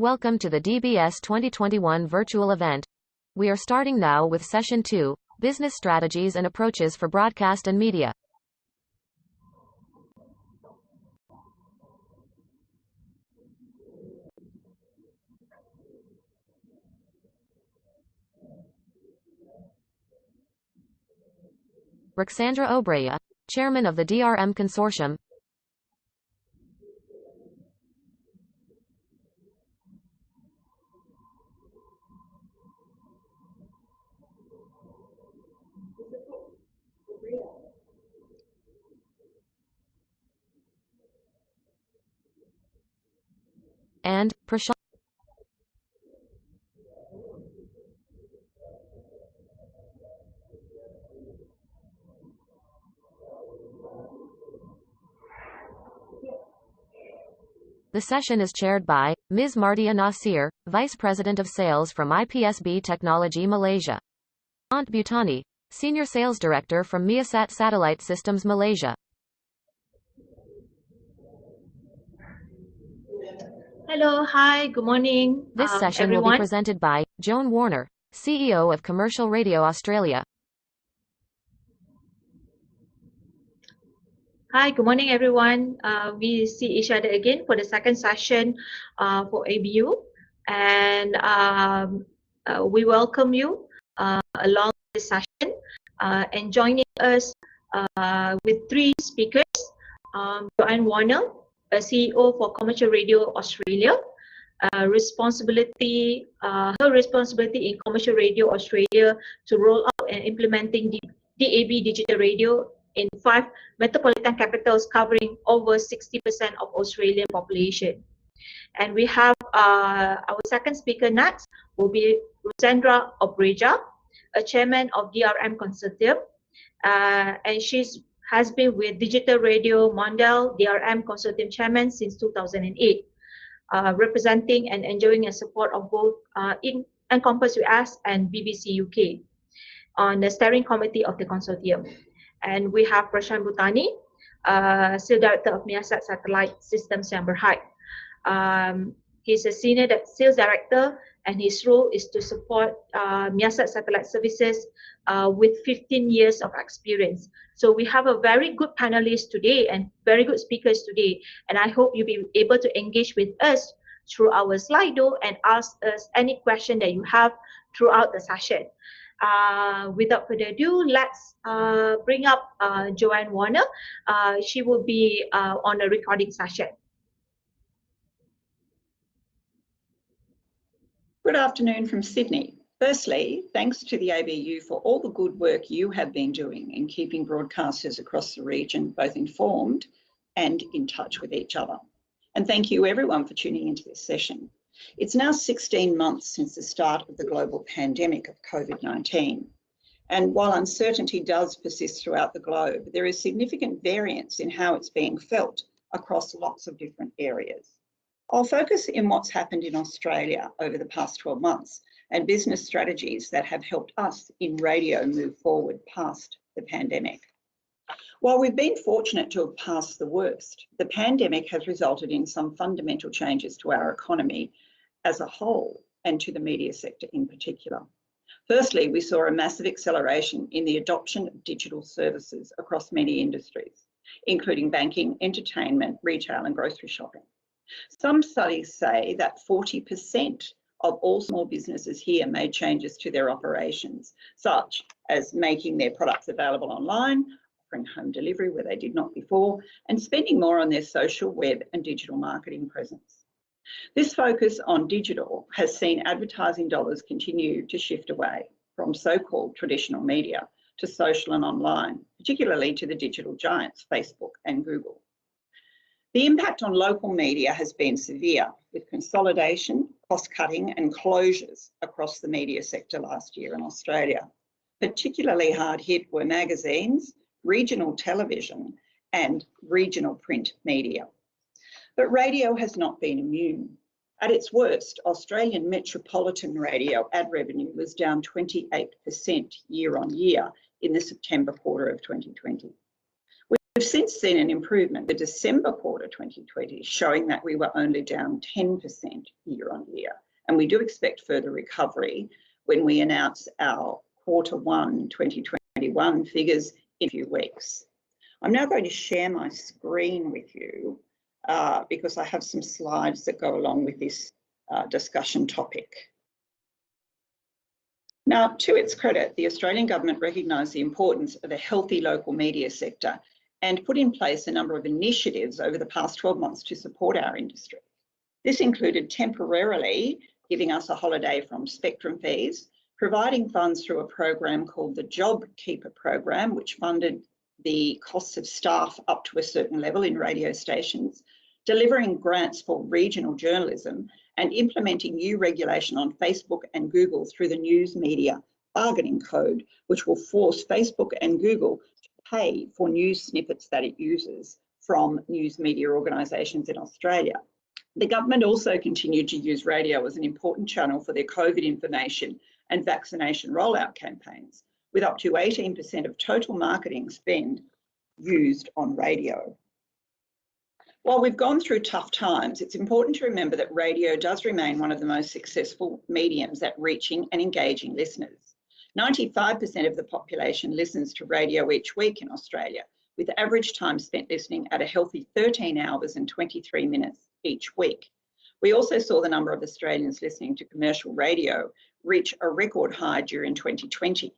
Welcome to the DBS 2021 virtual event. We are starting now with Session 2, Business Strategies and Approaches for Broadcast and Media. Ruxandra Obreja, Chairman of the DRM Consortium. And Prashant. The session is chaired by Ms. Mardhiah Nasir, Vice President of Sales from IPSB Technology Malaysia. Aunt Butani, Senior Sales Director from MEASAT Satellite Systems Malaysia. Hello, hi, good morning. This session everyone. will be presented by Joan Warner, CEO of Commercial Radio Australia. Hi, good morning, everyone. We see each other again for the second session for ABU, and we welcome you along this session and joining us with three speakers. Joan Warner, a CEO for Commercial Radio Australia. Her responsibility in Commercial Radio Australia to roll out and implementing DAB digital radio in 5 metropolitan capitals covering over 60% of Australian population. And we have our second speaker next will be Ruxandra Obreja, a chairman of DRM Consortium, and has been with Digital Radio Mondale DRM Consortium chairman since 2008, representing and enjoying the support of both Encompass US and BBC UK on the steering committee of the consortium. And we have Prashant Butani, Sales Director of MEASAT Satellite Systems Mardhiah. He's a Senior Sales Director, and his role is to support MEASAT Satellite Services with 15 years of experience. So we have a very good panelist today and very good speakers today, and I hope you'll be able to engage with us through our Slido and ask us any question that you have throughout the session. Without further ado, let's bring up Joan Warner. She will be on a recording session. Good afternoon from Sydney. Firstly, thanks to the ABU for all the good work you have been doing in keeping broadcasters across the region both informed and in touch with each other. And thank you everyone for tuning into this session. It's now 16 months since the start of the global pandemic of COVID-19. And while uncertainty does persist throughout the globe, there is significant variance in how it's being felt across lots of different areas. I'll focus in what's happened in Australia over the past 12 months and business strategies that have helped us in radio move forward past the pandemic. While we've been fortunate to have passed the worst, the pandemic has resulted in some fundamental changes to our economy as a whole and to the media sector in particular. Firstly, we saw a massive acceleration in the adoption of digital services across many industries, including banking, entertainment, retail and grocery shopping. Some studies say that 40% of all small businesses here made changes to their operations, such as making their products available online, offering home delivery where they did not before, and spending more on their social, web and digital marketing presence. This focus on digital has seen advertising dollars continue to shift away from so-called traditional media to social and online, particularly to the digital giants, Facebook and Google. The impact on local media has been severe, with consolidation, cost-cutting and closures across the media sector last year in Australia. Particularly hard hit were magazines, regional television and regional print media. But radio has not been immune. At its worst, Australian metropolitan radio ad revenue was down 28% year on year in the September quarter of 2020. We've since seen an improvement, the December quarter 2020, showing that we were only down 10% year on year. And we do expect further recovery when we announce our quarter 1 2021 figures in a few weeks. I'm now going to share my screen with you because I have some slides that go along with this discussion topic. Now, to its credit, the Australian government recognised the importance of a healthy local media sector and put in place a number of initiatives over the past 12 months to support our industry. This included temporarily giving us a holiday from spectrum fees, providing funds through a program called the JobKeeper program, which funded the costs of staff up to a certain level in radio stations, delivering grants for regional journalism, and implementing new regulation on Facebook and Google through the News Media Bargaining Code, which will force Facebook and Google to pay for news snippets that it uses from news media organisations in Australia. The government also continued to use radio as an important channel for their COVID information and vaccination rollout campaigns, with up to 18% of total marketing spend used on radio. While we've gone through tough times, it's important to remember that radio does remain one of the most successful mediums at reaching and engaging listeners. 95% of the population listens to radio each week in Australia, with average time spent listening at a healthy 13 hours and 23 minutes each week. We also saw the number of Australians listening to commercial radio reach a record high during 2020.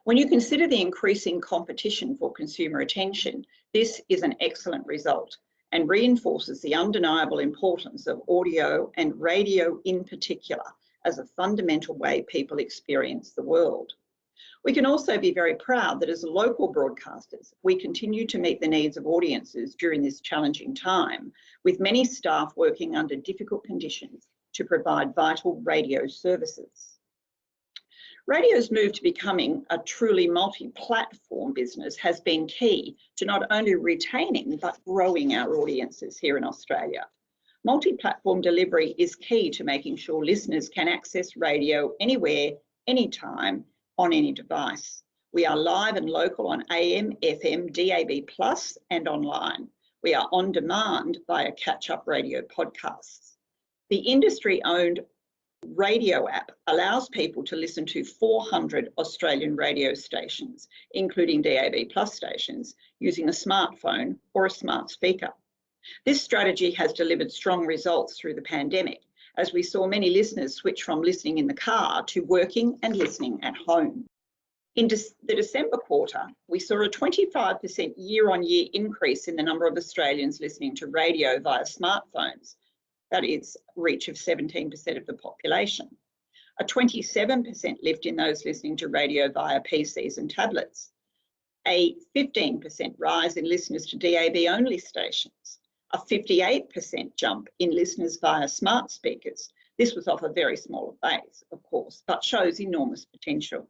When you consider the increasing competition for consumer attention, this is an excellent result and reinforces the undeniable importance of audio and radio in particular as a fundamental way people experience the world. We can also be very proud that as local broadcasters, we continue to meet the needs of audiences during this challenging time, with many staff working under difficult conditions to provide vital radio services. Radio's move to becoming a truly multi-platform business has been key to not only retaining but growing our audiences here in Australia. Multi-platform delivery is key to making sure listeners can access radio anywhere, anytime, on any device. We are live and local on AM, FM, DAB+, and online. We are on demand via catch-up radio podcasts. The industry-owned radio app allows people to listen to 400 Australian radio stations, including DAB+ stations, using a smartphone or a smart speaker. This strategy has delivered strong results through the pandemic, as we saw many listeners switch from listening in the car to working and listening at home. In the December quarter, we saw a 25% year-on-year increase in the number of Australians listening to radio via smartphones. That is reach of 17% of the population. A 27% lift in those listening to radio via PCs and tablets. A 15% rise in listeners to DAB-only stations. A 58% jump in listeners via smart speakers. This was off a very small base, of course, but shows enormous potential.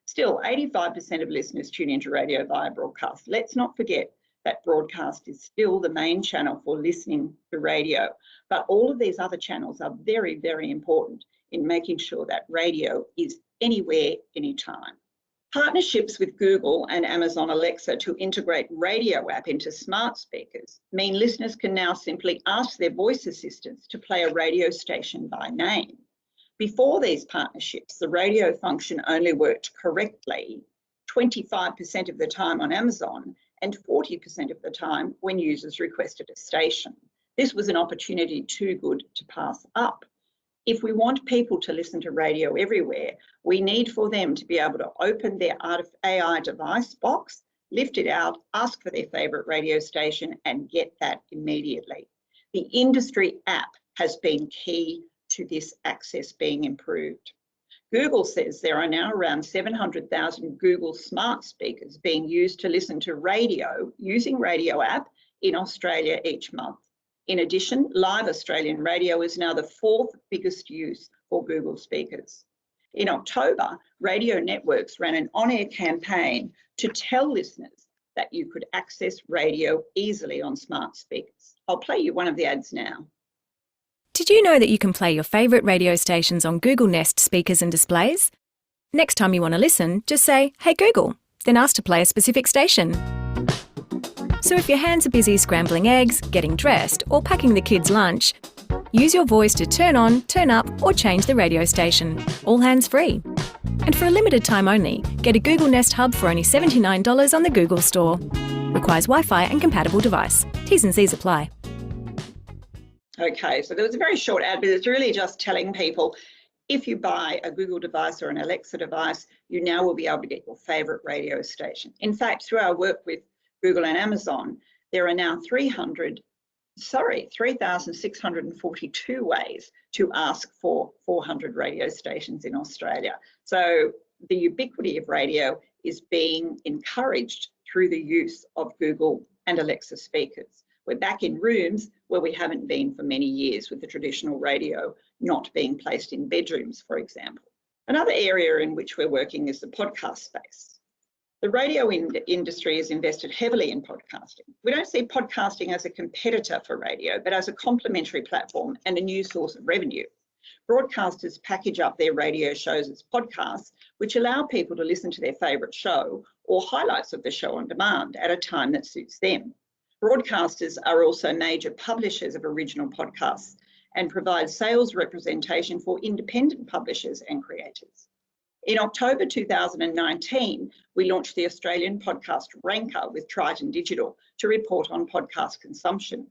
Still, 85% of listeners tune into radio via broadcast. Let's not forget that broadcast is still the main channel for listening to radio, but all of these other channels are very, very important in making sure that radio is anywhere, anytime. Partnerships with Google and Amazon Alexa to integrate radio app into smart speakers mean listeners can now simply ask their voice assistants to play a radio station by name. Before these partnerships, the radio function only worked correctly 25% of the time on Amazon and 40% of the time when users requested a station. This was an opportunity too good to pass up. If we want people to listen to radio everywhere, we need for them to be able to open their AI device box, lift it out, ask for their favourite radio station and get that immediately. The industry app has been key to this access being improved. Google says there are now around 700,000 Google smart speakers being used to listen to radio using radio app in Australia each month. In addition, live Australian radio is now the 4th biggest use for Google speakers. In October, radio networks ran an on-air campaign to tell listeners that you could access radio easily on smart speakers. I'll play you one of the ads now. Did you know that you can play your favourite radio stations on Google Nest speakers and displays? Next time you want to listen, just say, "Hey Google," then ask to play a specific station. So if your hands are busy scrambling eggs, getting dressed, or packing the kids' lunch, use your voice to turn on, turn up, or change the radio station, all hands-free. And for a limited time only, get a Google Nest Hub for only $79 on the Google Store. Requires Wi-Fi and compatible device. T's and C's apply. Okay, so there was a very short ad, but it's really just telling people if you buy a Google device or an Alexa device, you now will be able to get your favourite radio station. In fact, through our work with Google and Amazon, there are now 3,642 ways to ask for 400 radio stations in Australia. So the ubiquity of radio is being encouraged through the use of Google and Alexa speakers. We're back in rooms where we haven't been for many years, with the traditional radio not being placed in bedrooms, for example. Another area in which we're working is the podcast space. The radio industry has invested heavily in podcasting. We don't see podcasting as a competitor for radio, but as a complementary platform and a new source of revenue. Broadcasters package up their radio shows as podcasts, which allow people to listen to their favourite show or highlights of the show on demand at a time that suits them. Broadcasters are also major publishers of original podcasts and provide sales representation for independent publishers and creators. In October 2019, we launched the Australian Podcast Ranker with Triton Digital to report on podcast consumption.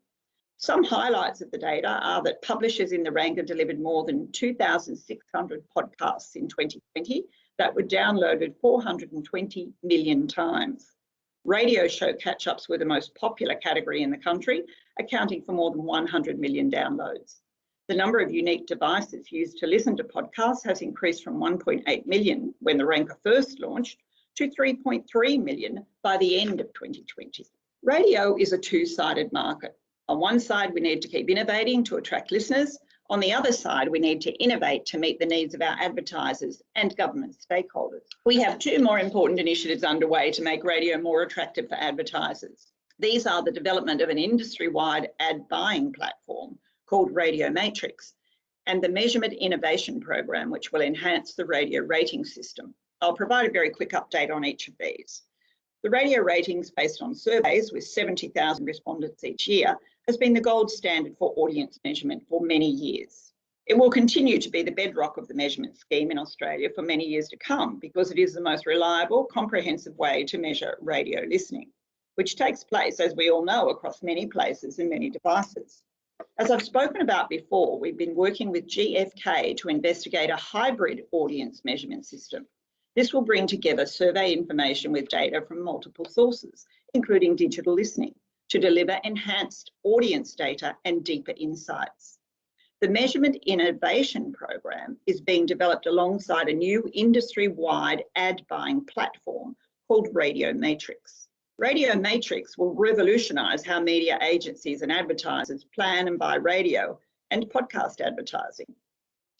Some highlights of the data are that publishers in the ranker delivered more than 2,600 podcasts in 2020 that were downloaded 420 million times. Radio show catch-ups were the most popular category in the country, accounting for more than 100 million downloads. The number of unique devices used to listen to podcasts has increased from 1.8 million when the ranker first launched to 3.3 million by the end of 2020. Radio is a two-sided market. On one side, we need to keep innovating to attract listeners. On the other side, we need to innovate to meet the needs of our advertisers and government stakeholders. We have two more important initiatives underway to make radio more attractive for advertisers. These are the development of an industry-wide ad buying platform called Radio Matrix, and the Measurement Innovation Program, which will enhance the radio rating system. I'll provide a very quick update on each of these. The radio ratings, based on surveys with 70,000 respondents each year, has been the gold standard for audience measurement for many years. It will continue to be the bedrock of the measurement scheme in Australia for many years to come, because it is the most reliable, comprehensive way to measure radio listening, which takes place, as we all know, across many places and many devices. As I've spoken about before, we've been working with GfK to investigate a hybrid audience measurement system. This will bring together survey information with data from multiple sources, including digital listening, to deliver enhanced audience data and deeper insights. The Measurement Innovation Program is being developed alongside a new industry-wide ad buying platform called Radio Matrix. Radio Matrix will revolutionise how media agencies and advertisers plan and buy radio and podcast advertising.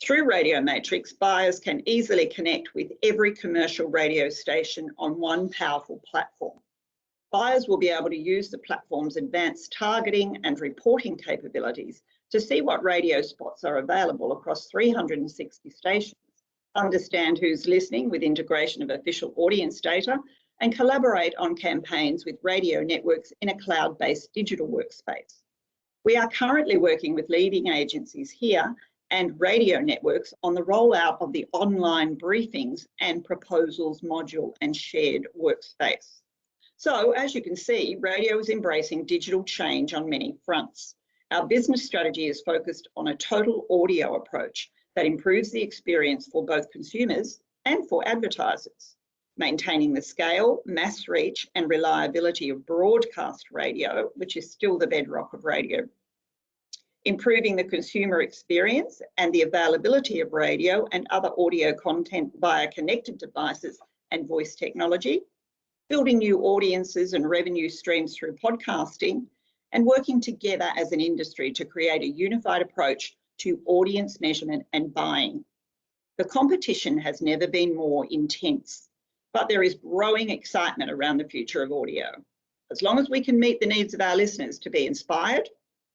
Through Radio Matrix, buyers can easily connect with every commercial radio station on one powerful platform. Buyers will be able to use the platform's advanced targeting and reporting capabilities to see what radio spots are available across 360 stations, understand who's listening with integration of official audience data, and collaborate on campaigns with radio networks in a cloud-based digital workspace. We are currently working with leading agencies here and radio networks on the rollout of the online briefings and proposals module and shared workspace. So, as you can see, radio is embracing digital change on many fronts. Our business strategy is focused on a total audio approach that improves the experience for both consumers and for advertisers, maintaining the scale, mass reach, and reliability of broadcast radio, which is still the bedrock of radio, improving the consumer experience and the availability of radio and other audio content via connected devices and voice technology, building new audiences and revenue streams through podcasting, and working together as an industry to create a unified approach to audience measurement and buying. The competition has never been more intense, but there is growing excitement around the future of audio. As long as we can meet the needs of our listeners to be inspired,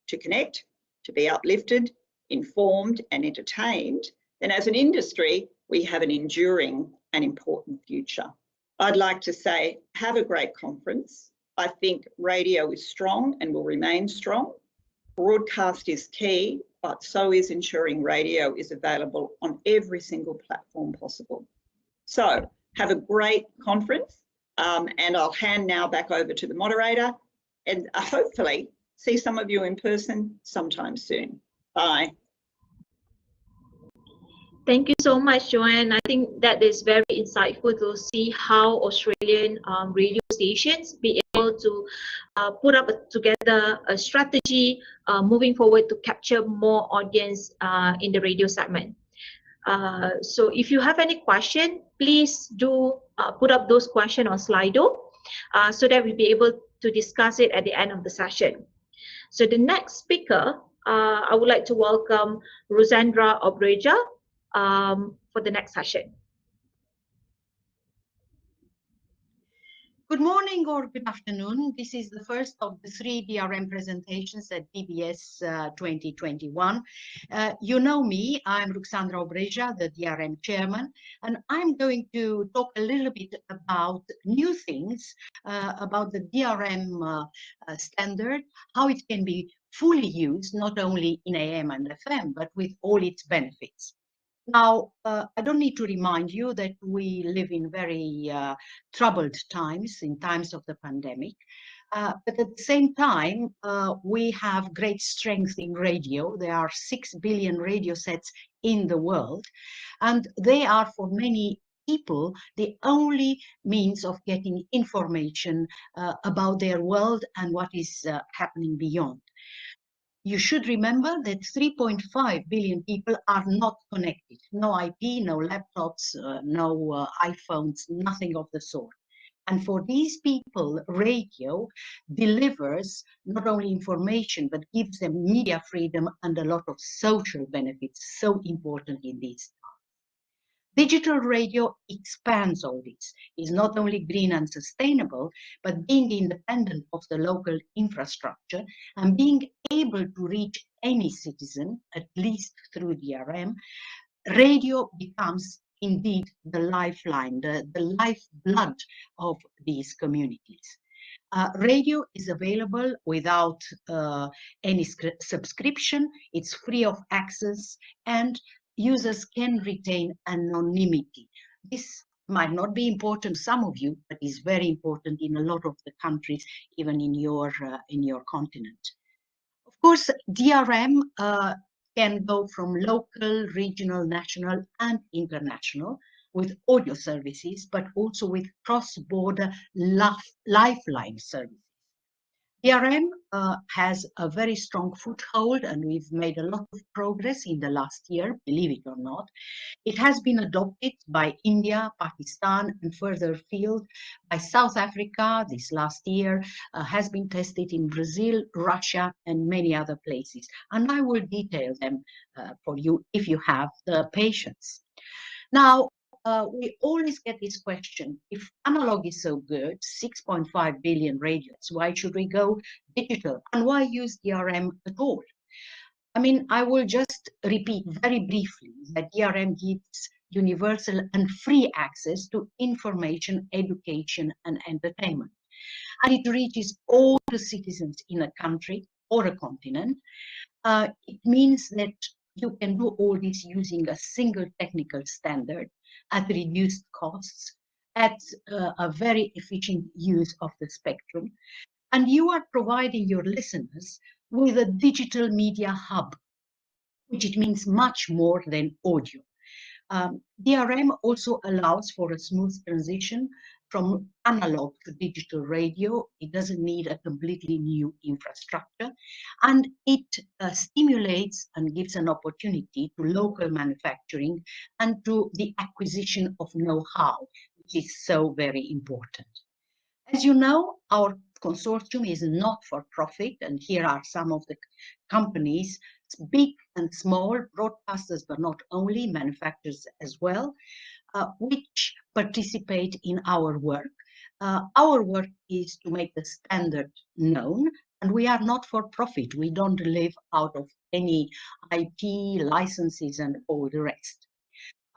to connect, to be uplifted, informed, and entertained, then as an industry, we have an enduring and important future. I'd like to say, have a great conference. I think radio is strong and will remain strong. Broadcast is key, but so is ensuring radio is available on every single platform possible. So have a great conference, and I'll hand now back over to the moderator, and hopefully see some of you in person sometime soon. Bye. Thank you so much, Joan. I think that is very insightful to see how Australian radio stations be able to put up together a strategy moving forward to capture more audience in the radio segment. So if you have any question, please do put up those questions on Slido so that we'll be able to discuss it at the end of the session. So the next speaker, I would like to welcome Ruxandra Obreja for the next session. Good morning or good afternoon. This is the first of the 3 DRM presentations at DBS 2021. You know me, I'm Ruxandra Obreja, the DRM chairman, and I'm going to talk a little bit about new things, about the DRM standard, how it can be fully used, not only in AM and FM, but with all its benefits. Now, I don't need to remind you that we live in very troubled times, in times of the pandemic. But at the same time, we have great strength in radio. There are 6 billion radio sets in the world, and they are for many people the only means of getting information about their world and what is happening beyond. You should remember that 3.5 billion people are not connected. No IP, no laptops, no iPhones, nothing of the sort. And for these people, radio delivers not only information, but gives them media freedom and a lot of social benefits, so important in these times. Digital radio expands all this. It's not only green and sustainable, but being independent of the local infrastructure and being able to reach any citizen, at least through DRM, radio becomes indeed the lifeline, the lifeblood of these communities. Radio is available without any subscription. It's free of access, and users can retain anonymity. This might not be important to some of you, but is very important in a lot of the countries, even in your continent. Of course, DRM can go from local, regional, national, and international with audio services, but also with cross-border lifeline services. DRM has a very strong foothold, and we've made a lot of progress in the last year, believe it or not. It has been adopted by India, Pakistan, and further afield by South Africa this last year, has been tested in Brazil, Russia, and many other places. And I will detail them for you if you have the patience. Now, we always get this question: if analog is so good, 6.5 billion radios, why should we go digital? And why use DRM at all? I mean, I will just repeat very briefly that DRM gives universal and free access to information, education, and entertainment. And it reaches all the citizens in a country or a continent. It means that you can do all this using a single technical standard at reduced costs, at a very efficient use of the spectrum. And you are providing your listeners with a digital media hub, which it means much more than audio. DRM also allows for a smooth transition from analog to digital radio. It doesn't need a completely new infrastructure, and it stimulates and gives an opportunity to local manufacturing and to the acquisition of know-how, which is so very important. As you know, our consortium is not for profit, and here are some of the companies, big and small, broadcasters, but not only, manufacturers as well, which participate in our work. Our work is to make the standard known, and we are not for profit. We don't live out of any IP licenses and all the rest.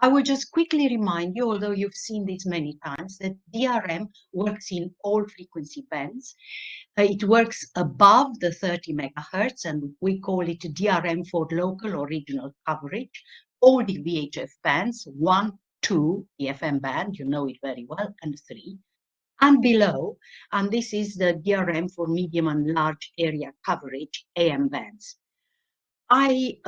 I will just quickly remind you, although you've seen this many times, that DRM works in all frequency bands. It works above the 30 megahertz, and we call it DRM for local or regional coverage. All the VHF bands, 1, 2, the FM band, you know it very well, and 3. And below, and this is the DRM for medium and large area coverage, AM bands. I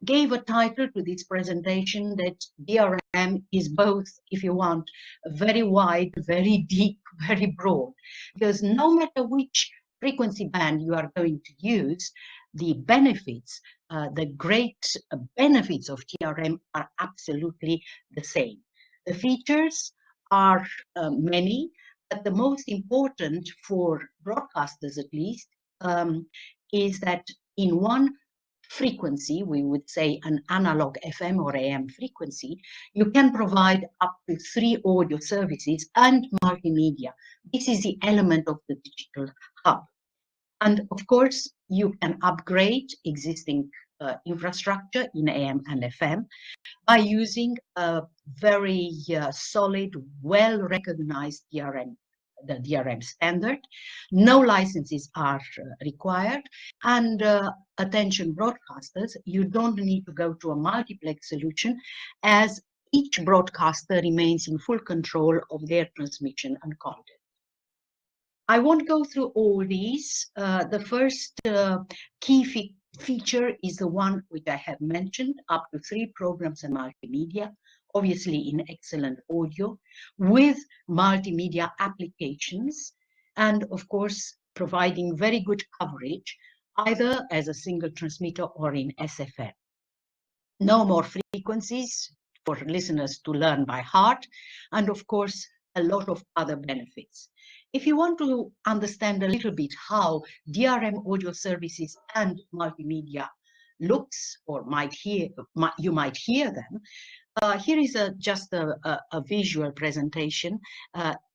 gave a title to this presentation that DRM is both, if you want, very wide, very deep, very broad, because no matter which frequency band you are going to use, the benefits, the great benefits of DRM are absolutely the same. The features are many, but the most important for broadcasters at least is that in one frequency, we would say an analog FM or AM frequency, you can provide up to 3 audio services and multimedia. This is the element of the digital hub. And of course, you can upgrade existing infrastructure in AM and FM by using a very solid, well-recognized DRM, the DRM standard. No licenses are required, and attention broadcasters, you don't need to go to a multiplex solution, as each broadcaster remains in full control of their transmission and content. I won't go through all these. The first key feature is the one which I have mentioned, up to 3 programs and multimedia, obviously in excellent audio, with multimedia applications, and of course, providing very good coverage, either as a single transmitter or in SFM. No more frequencies for listeners to learn by heart, and of course, a lot of other benefits. If you want to understand a little bit how DRM audio services and multimedia looks, or you might hear them, here is just a visual presentation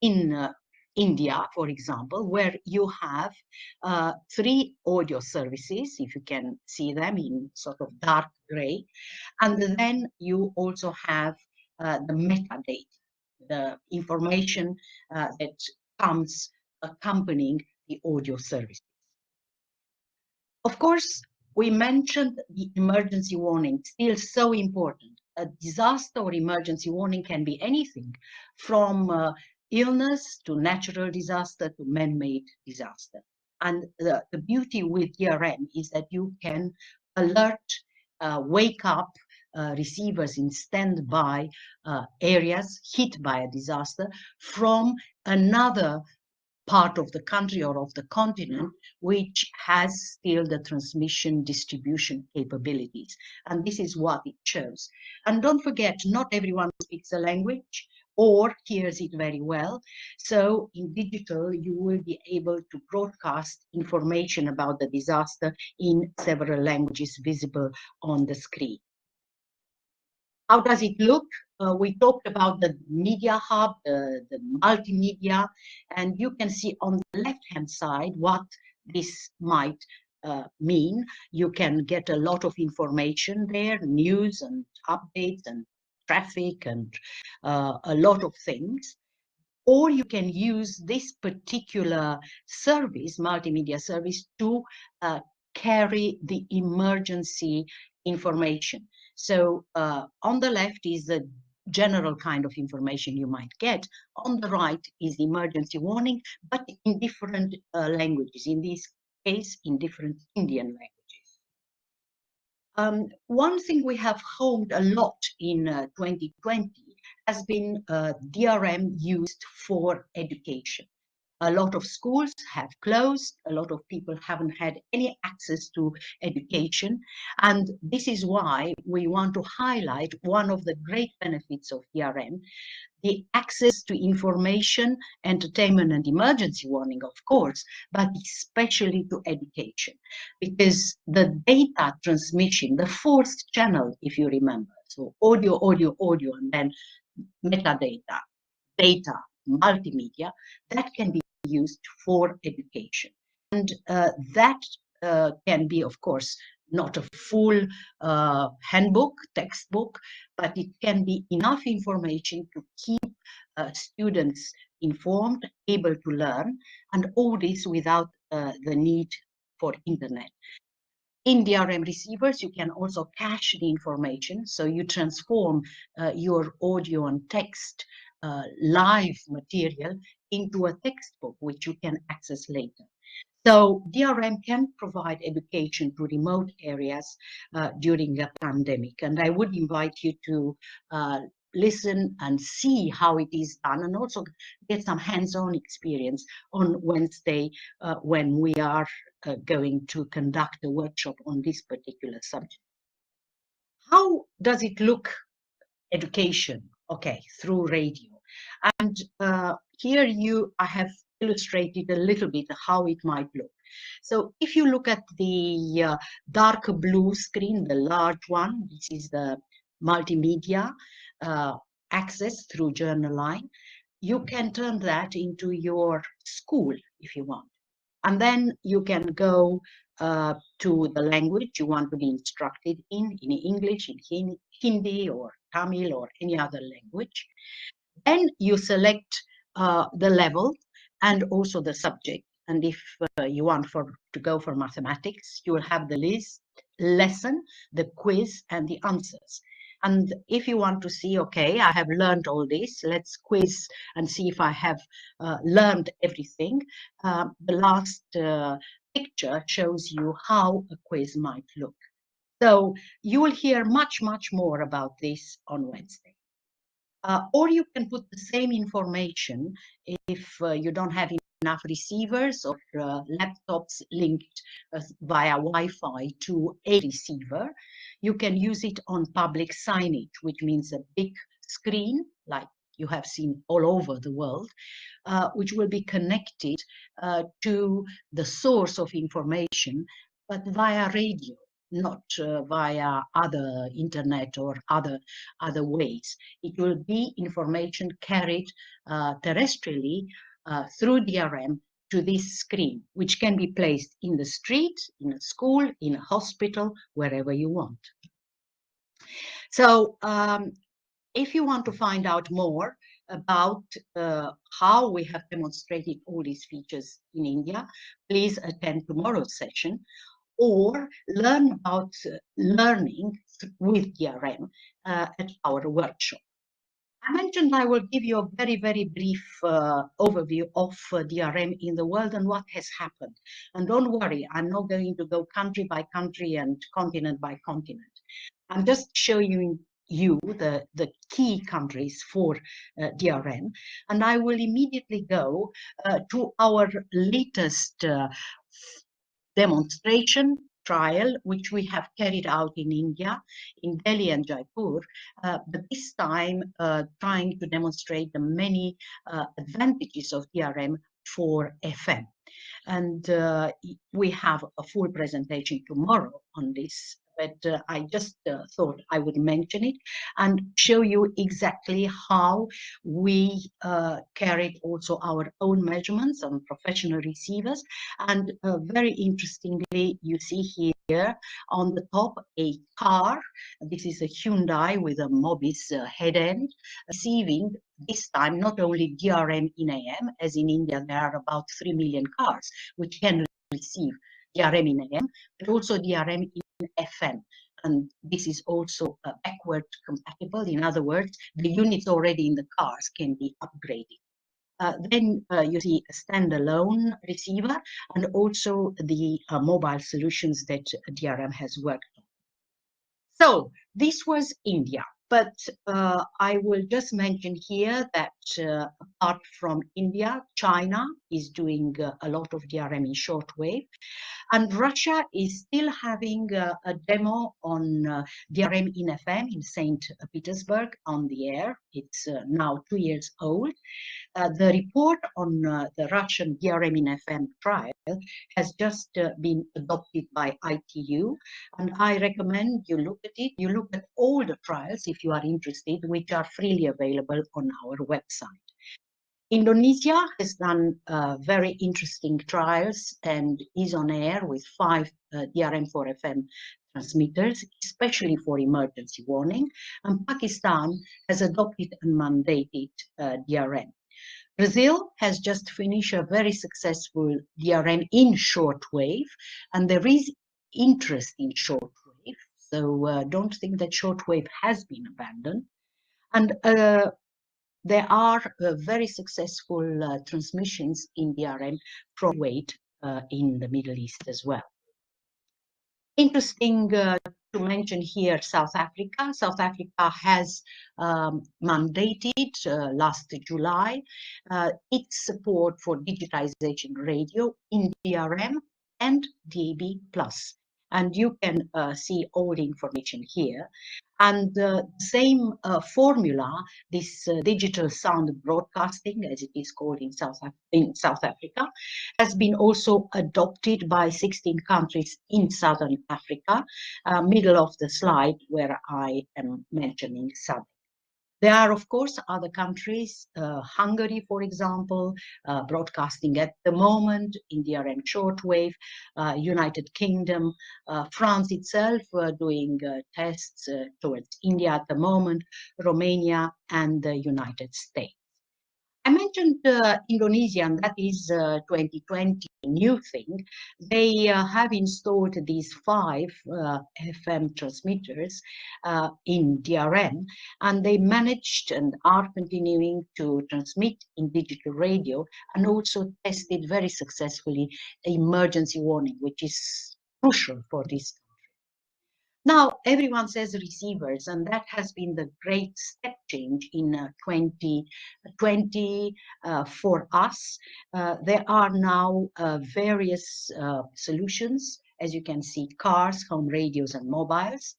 in India, for example, where you have 3 audio services, if you can see them in sort of dark gray, and then you also have the metadata, the information that comes accompanying the audio services. Of course, we mentioned the emergency warning, still so important. A disaster or emergency warning can be anything from illness to natural disaster to man-made disaster. And the beauty with DRM is that you can alert, wake up receivers in standby areas hit by a disaster from another part of the country or of the continent, which has still the transmission distribution capabilities. And this is what it shows. And don't forget, not everyone speaks the language or hears it very well. So in digital, you will be able to broadcast information about the disaster in several languages visible on the screen. How does it look? We talked about the media hub, the multimedia, and you can see on the left-hand side what this might mean. You can get a lot of information there, news and updates and traffic and a lot of things. Or you can use this particular service, multimedia service, to carry the emergency information. So on the left is the general kind of information you might get. On the right is the emergency warning, but in different languages, in this case, in different Indian languages. One thing we have honed a lot in 2020 has been DRM used for education. A lot of schools have closed, a lot of people haven't had any access to education, and this is why we want to highlight one of the great benefits of DRM, the access to information, entertainment and emergency warning, of course, but especially to education, because the data transmission, the 4th channel, if you remember, so audio, audio, audio, and then metadata, data, multimedia, that can be used for education. And that can be, of course, not a full handbook, textbook, but it can be enough information to keep students informed, able to learn, and all this without the need for internet. In DRM receivers, you can also cache the information, so you transform your audio and text live material into a textbook, which you can access later. So DRM can provide education to remote areas during a pandemic. And I would invite you to listen and see how it is done, and also get some hands-on experience on Wednesday when we are going to conduct a workshop on this particular subject. How does it look, education? Okay, through radio. And here I have illustrated a little bit how it might look. So if you look at the dark blue screen, the large one, this is the multimedia access through Journal Line. You can turn that into your school if you want. And then you can go to the language you want to be instructed in English, in Hindi or Tamil or any other language. Then you select the level and also the subject. And if you want to go for mathematics, you will have the lesson, the quiz, and the answers. And if you want to see, okay, I have learned all this, let's quiz and see if I have learned everything. The last picture shows you how a quiz might look. So you will hear much, much more about this on Wednesday. Or you can put the same information if you don't have enough receivers or laptops linked via Wi-Fi to a receiver. You can use it on public signage, which means a big screen like you have seen all over the world, which will be connected to the source of information, but via radio, not via other internet or other ways. It will be information carried terrestrially through DRM to this screen, which can be placed in the street, in a school, in a hospital, wherever you want. So if you want to find out more about how we have demonstrated all these features in India, please attend tomorrow's session, or learn about learning with DRM at our workshop. I mentioned I will give you a very, very brief overview of DRM in the world and what has happened. And don't worry, I'm not going to go country by country and continent by continent. I'm just showing you the key countries for DRM. And I will immediately go to our latest demonstration trial, which we have carried out in India, in Delhi and Jaipur, but this time trying to demonstrate the many advantages of DRM for FM. And we have a full presentation tomorrow on this, but I just thought I would mention it and show you exactly how we carried also our own measurements on professional receivers. And very interestingly, you see here on the top a car. This is a Hyundai with a Mobis head end, receiving this time not only DRM in AM, as in India there are about 3 million cars which can receive DRM in AM, but also DRM in FM. And this is also backward compatible. In other words, the units already in the cars can be upgraded. Then you see a standalone receiver and also the mobile solutions that DRM has worked on. So this was India. But I will just mention here that apart from India, China is doing a lot of DRM in shortwave, and Russia is still having a demo on DRM in FM in St. Petersburg on the air. It's now 2 years old. The report on the Russian DRM in FM trial has just been adopted by ITU, and I recommend you look at it. You look at all the trials if you are interested, which are freely available on our website. Indonesia has done very interesting trials and is on air with 5 DRM4 FM transmitters, especially for emergency warning, and Pakistan has adopted and mandated DRM. Brazil has just finished a very successful DRM in shortwave, and there is interest in shortwave, so don't think that shortwave has been abandoned. And there are very successful transmissions in DRM from Kuwait in the Middle East as well. Interesting to mention here South Africa. South Africa has mandated last July its support for digitization radio in DRM and DAB+. And you can see all the information here. And the same formula, this digital sound broadcasting, as it is called in South Africa, has been also adopted by 16 countries in Southern Africa, middle of the slide where I am mentioning SADC. There are, of course, other countries, Hungary, for example, broadcasting at the moment in DRM shortwave, United Kingdom, France itself doing tests towards India at the moment, Romania, and the United States. I mentioned Indonesia, and that is 2020 new thing. They have installed these 5 FM transmitters in DRM, and they managed and are continuing to transmit in digital radio, and also tested very successfully emergency warning, which is crucial for this. Now, everyone says receivers, and that has been the great step change in 2020 for us. There are now various solutions, as you can see, cars, home radios, and mobiles.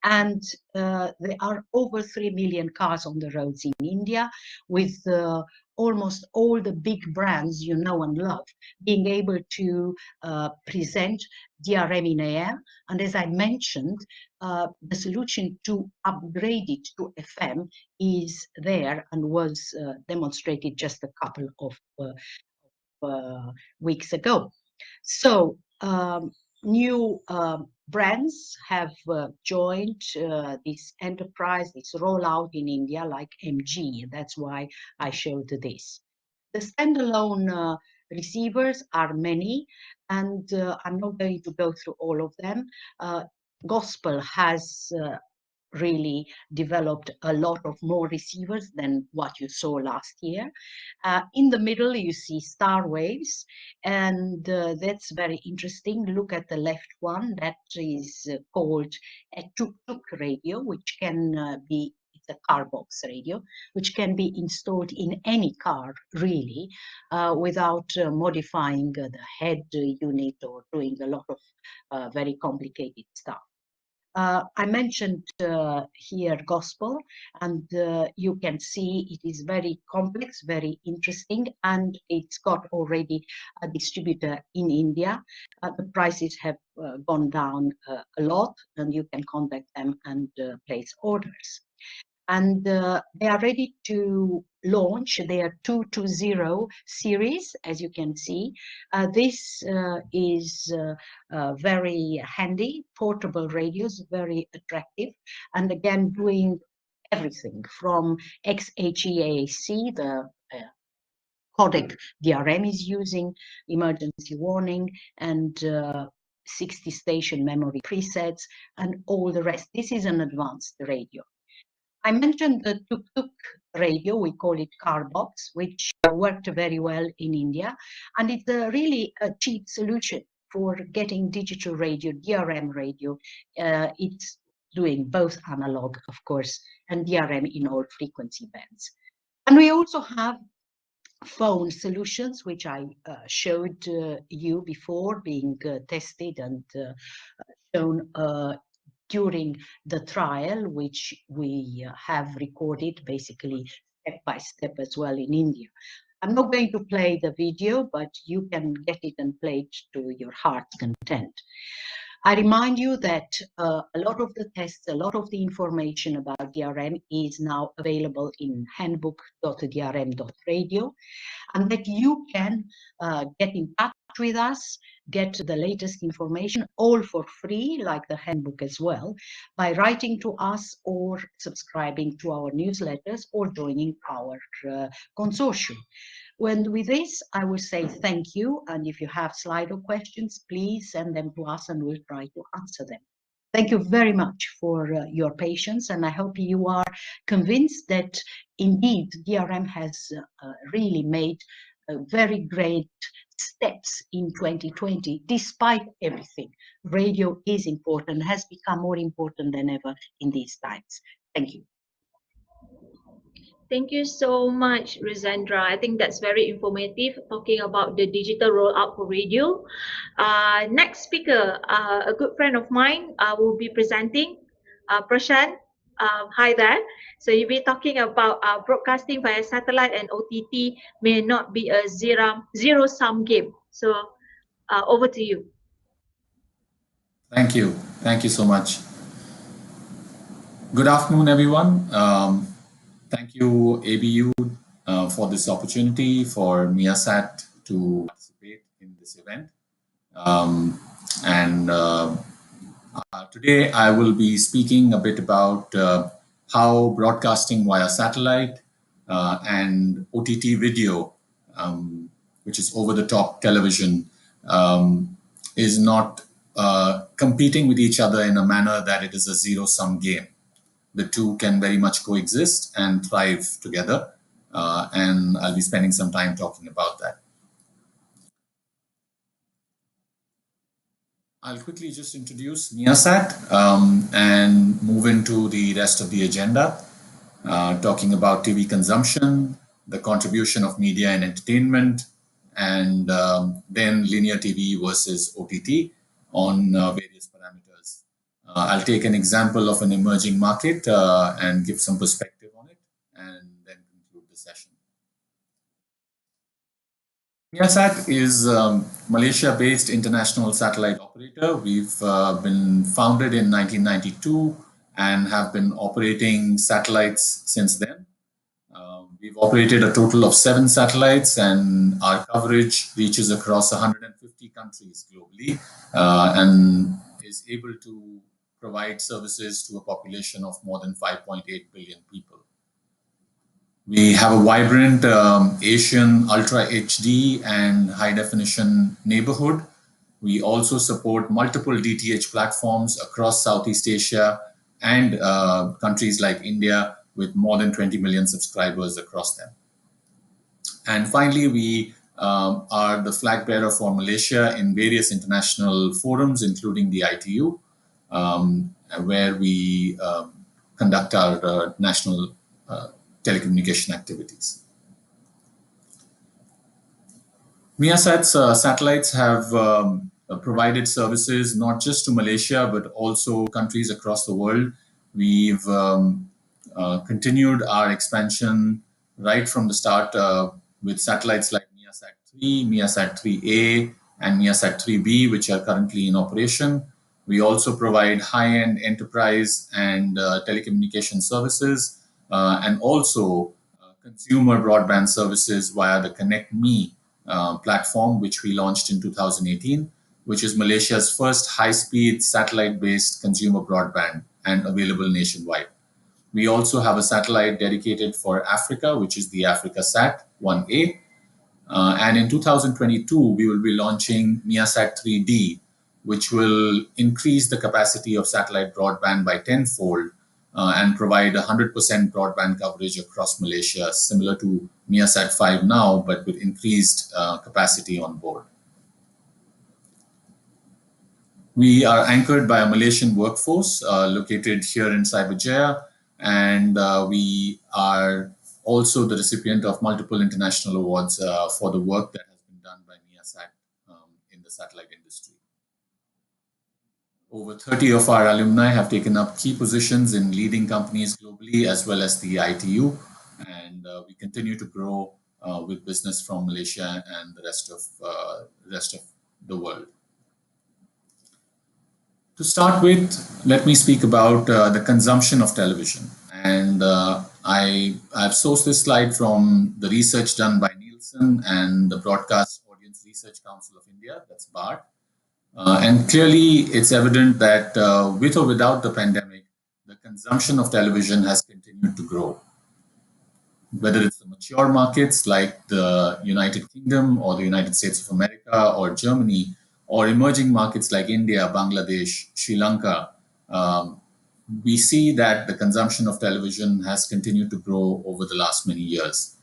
And there are over 3 million cars on the roads in India, with almost all the big brands you know and love being able to present DRM in AM. And as I mentioned, the solution to upgrade it to FM is there and was demonstrated just a couple of weeks ago. So new brands have joined this enterprise, this rollout in India, like MG. That's why I showed this. The standalone receivers are many, and I'm not going to go through all of them. Gospel has really developed a lot of more receivers than what you saw last year. In the middle, you see star waves, and that's very interesting. Look at the left one, that is called a tuk-tuk radio, which can be, it's a car box radio, which can be installed in any car, really, without modifying the head unit or doing a lot of very complicated stuff. I mentioned here Gospel, and you can see it is very complex, very interesting, and it's got already a distributor in India. The prices have gone down a lot, and you can contact them and place orders. And they are ready to launch their 220 series, as you can see. This is very handy, portable radios, very attractive, and again doing everything from XHEAC, the codec DRM is using, emergency warning, and 60 station memory presets, and all the rest. This is an advanced radio. I mentioned the tuk-tuk radio, we call it car box, which worked very well in India. And it's really a cheap solution for getting digital radio, DRM radio. It's doing both analog, of course, and DRM in all frequency bands. And we also have phone solutions, which I showed you before, being tested and shown during the trial, which we have recorded basically step by step as well in India. I'm not going to play the video, but you can get it and play it to your heart's content. I remind you that a lot of the tests, a lot of the information about DRM is now available in handbook.drm.radio, and that you can get in touch interact with us, get the latest information, all for free, like the handbook as well, by writing to us or subscribing to our newsletters or joining our consortium. With this, I will say thank you. And if you have Slido questions, please send them to us and we'll try to answer them. Thank you very much for your patience, and I hope you are convinced that indeed DRM has really made very great steps in 2020. Despite everything, radio is important, has become more important than ever in these times. Thank you. Thank you so much, Ruxandra. I think that's very informative, talking about the digital rollout for radio. Next speaker, a good friend of mine, will be presenting, Prashant. Hi there. So you'll be talking about broadcasting via satellite and OTT may not be a zero-sum game. So over to you. Thank you. Thank you so much. Good afternoon, everyone. Thank you, ABU, for this opportunity for MEASAT to participate in this event. Today I will be speaking a bit about how broadcasting via satellite and OTT video, which is over-the-top television, is not competing with each other in a manner that it is a zero-sum game. The two can very much coexist and thrive together, and I'll be spending some time talking about that. I'll quickly just introduce MEASAT and move into the rest of the agenda, talking about TV consumption, the contribution of media and entertainment, and then linear TV versus OTT on various parameters. I'll take an example of an emerging market and give some perspective on it, and then conclude the session. MEASAT is a Malaysia-based international satellite operator. We've been founded in 1992 and have been operating satellites since then. We've operated a total of 7 satellites, and our coverage reaches across 150 countries globally and is able to provide services to a population of more than 5.8 billion people. We have a vibrant Asian Ultra HD and high definition neighborhood. We also support multiple DTH platforms across Southeast Asia and countries like India, with more than 20 million subscribers across them. And finally, we are the flag bearer for Malaysia in various international forums, including the ITU, where we conduct our national telecommunication activities. MEASAT's satellites have provided services not just to Malaysia, but also countries across the world. We've continued our expansion right from the start with satellites like MEASAT 3, MEASAT 3A, and MEASAT 3B, which are currently in operation. We also provide high-end enterprise and telecommunication services, and also consumer broadband services via the Connect Me platform, which we launched in 2018, which is Malaysia's first high-speed satellite-based consumer broadband and available nationwide. We also have a satellite dedicated for Africa, which is the Africa Sat 1A. And in 2022, we will be launching MEASAT 3D, which will increase the capacity of satellite broadband by 10-fold and provide 100% broadband coverage across Malaysia, similar to MEASAT 5 now, but with increased capacity on board. We are anchored by a Malaysian workforce located here in Cyberjaya, and we are also the recipient of multiple international awards for the work that has been done by MEASAT in the satellite industry. Over 30 of our alumni have taken up key positions in leading companies globally, as well as the ITU, and we continue to grow with business from Malaysia and the rest of the world. To start with, let me speak about the consumption of television. And I've sourced this slide from the research done by Nielsen and the Broadcast Audience Audience Research Council of India, that's BART. And clearly, it's evident that with or without the pandemic, the consumption of television has continued to grow. Whether it's the mature markets like the United Kingdom or the United States of America or Germany, or emerging markets like India, Bangladesh, Sri Lanka, we see that the consumption of television has continued to grow over the last many years.